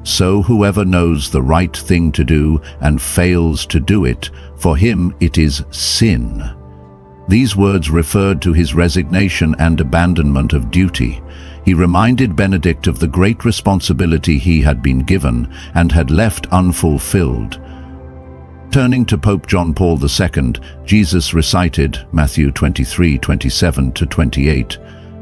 "So whoever knows the right thing to do and fails to do it, for him it is sin." These words referred to his resignation and abandonment of duty. He reminded Benedict of the great responsibility he had been given and had left unfulfilled. Turning to Pope John Paul II, Jesus recited Matthew 23:27-28,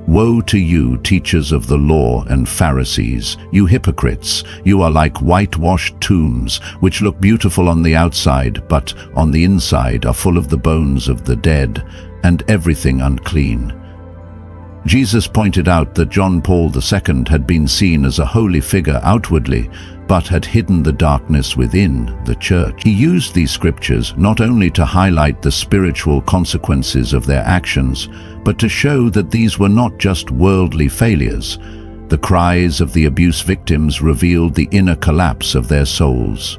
"Woe to you, teachers of the law and Pharisees, you hypocrites! You are like whitewashed tombs, which look beautiful on the outside, but on the inside are full of the bones of the dead and everything unclean." Jesus pointed out that John Paul II had been seen as a holy figure outwardly, but had hidden the darkness within the church. He used these scriptures not only to highlight the spiritual consequences of their actions, but to show that these were not just worldly failures. The cries of the abuse victims revealed the inner collapse of their souls.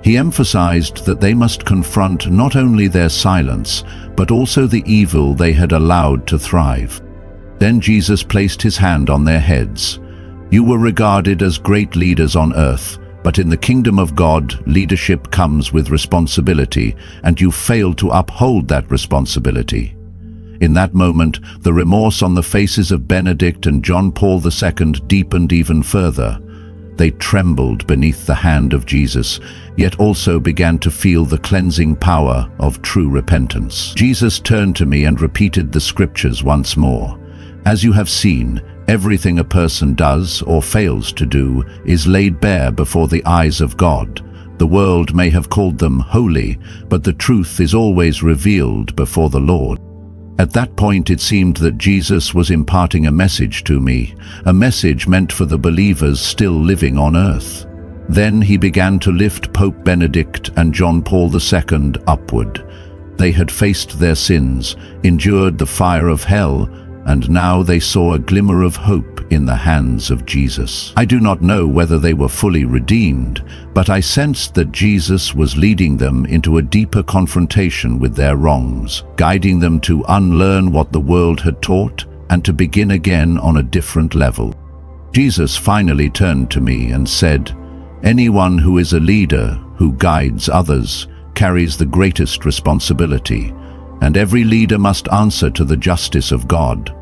He emphasized that they must confront not only their silence, but also the evil they had allowed to thrive. Then Jesus placed his hand on their heads. "You were regarded as great leaders on earth, but in the kingdom of God, leadership comes with responsibility, and you failed to uphold that responsibility." In that moment, the remorse on the faces of Benedict and John Paul II deepened even further. They trembled beneath the hand of Jesus, yet also began to feel the cleansing power of true repentance. Jesus turned to me and repeated the scriptures once more. "As you have seen, everything a person does or fails to do is laid bare before the eyes of God. The world may have called them holy, but the truth is always revealed before the Lord." At that point, it seemed that Jesus was imparting a message to me, a message meant for the believers still living on earth. Then he began to lift Pope Benedict and John Paul II upward. They had faced their sins, endured the fire of hell, and now they saw a glimmer of hope in the hands of Jesus. I do not know whether they were fully redeemed, but I sensed that Jesus was leading them into a deeper confrontation with their wrongs, guiding them to unlearn what the world had taught and to begin again on a different level. Jesus finally turned to me and said, "Anyone who is a leader, who guides others, carries the greatest responsibility, and every leader must answer to the justice of God."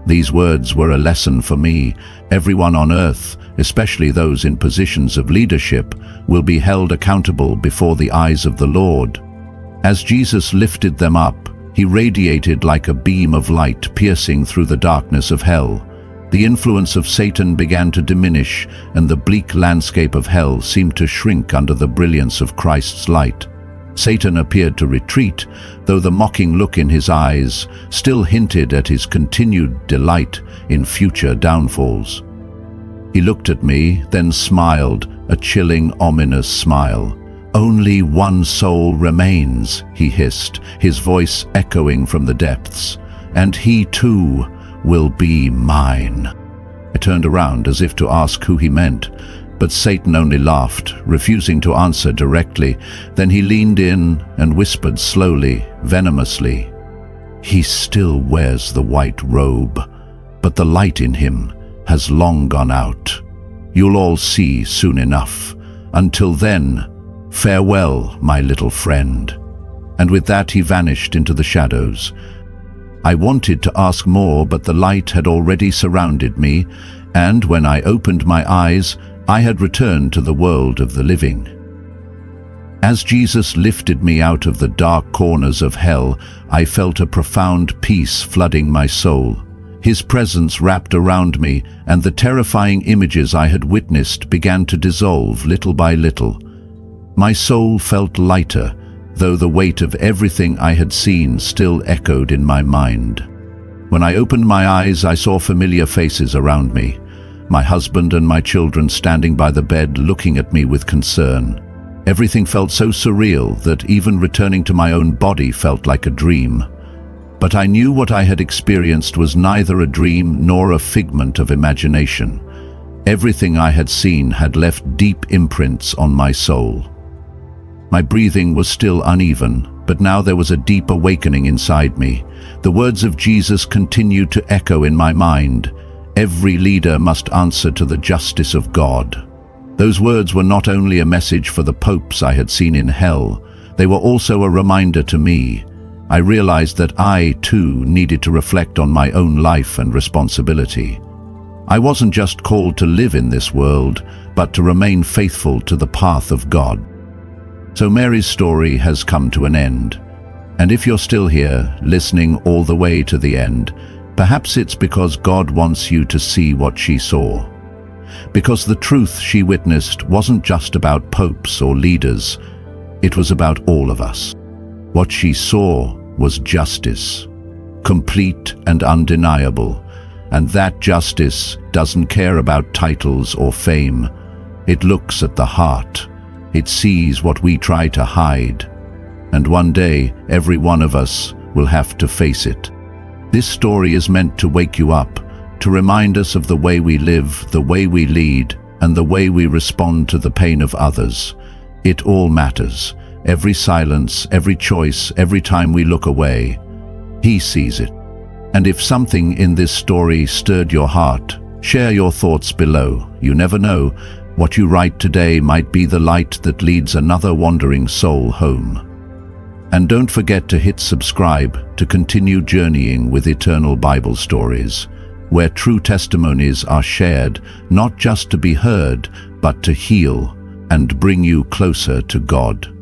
These words were a lesson for me. Everyone on earth, especially those in positions of leadership, will be held accountable before the eyes of the Lord. As Jesus lifted them up, he radiated like a beam of light piercing through the darkness of hell. The influence of Satan began to diminish, and the bleak landscape of hell seemed to shrink under the brilliance of Christ's light. Satan appeared to retreat, though the mocking look in his eyes still hinted at his continued delight in future downfalls. He looked at me, then smiled, a chilling, ominous smile. "Only one soul remains," he hissed, his voice echoing from the depths, "and he too will be mine." I turned around as if to ask who he meant, but Satan only laughed, refusing to answer directly. Then he leaned in and whispered slowly, venomously, "He still wears the white robe, but the light in him has long gone out. You'll all see soon enough. Until then, farewell, my little friend." And with that he vanished into the shadows. I wanted to ask more, but the light had already surrounded me, and when I opened my eyes, I had returned to the world of the living. As Jesus lifted me out of the dark corners of hell, I felt a profound peace flooding my soul. His presence wrapped around me, and the terrifying images I had witnessed began to dissolve little by little. My soul felt lighter, though the weight of everything I had seen still echoed in my mind. When I opened my eyes, I saw familiar faces around me. My husband and my children standing by the bed looking at me with concern. Everything felt so surreal that even returning to my own body felt like a dream. But I knew what I had experienced was neither a dream nor a figment of imagination. Everything I had seen had left deep imprints on my soul. My breathing was still uneven, but now there was a deep awakening inside me. The words of Jesus continued to echo in my mind. Every leader must answer to the justice of God. Those words were not only a message for the popes I had seen in hell, they were also a reminder to me. I realized that I, too, needed to reflect on my own life and responsibility. I wasn't just called to live in this world, but to remain faithful to the path of God. So Mary's story has come to an end. And if you're still here, listening all the way to the end, perhaps it's because God wants you to see what she saw. Because the truth she witnessed wasn't just about popes or leaders, it was about all of us. What she saw was justice, complete and undeniable, and that justice doesn't care about titles or fame. It looks at the heart. It sees what we try to hide, and one day every one of us will have to face it. This story is meant to wake you up, to remind us of the way we live, the way we lead, and the way we respond to the pain of others. It all matters. Every silence, every choice, every time we look away. He sees it. And if something in this story stirred your heart, share your thoughts below. You never know. What you write today might be the light that leads another wandering soul home. And don't forget to hit subscribe to continue journeying with eternal Bible stories, where true testimonies are shared, not just to be heard, but to heal and bring you closer to God.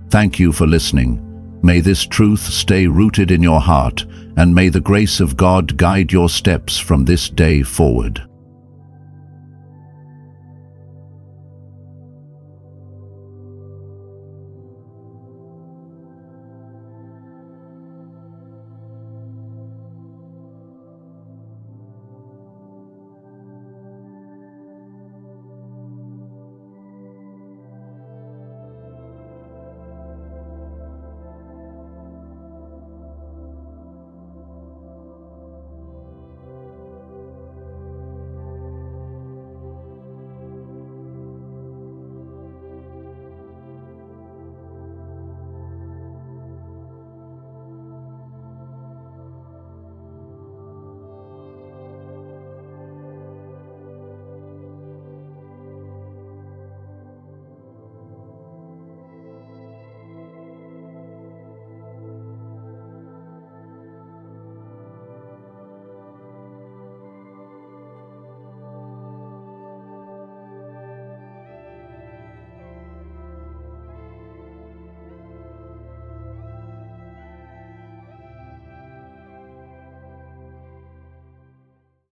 Thank you for listening. May this truth stay rooted in your heart, and may the grace of God guide your steps from this day forward.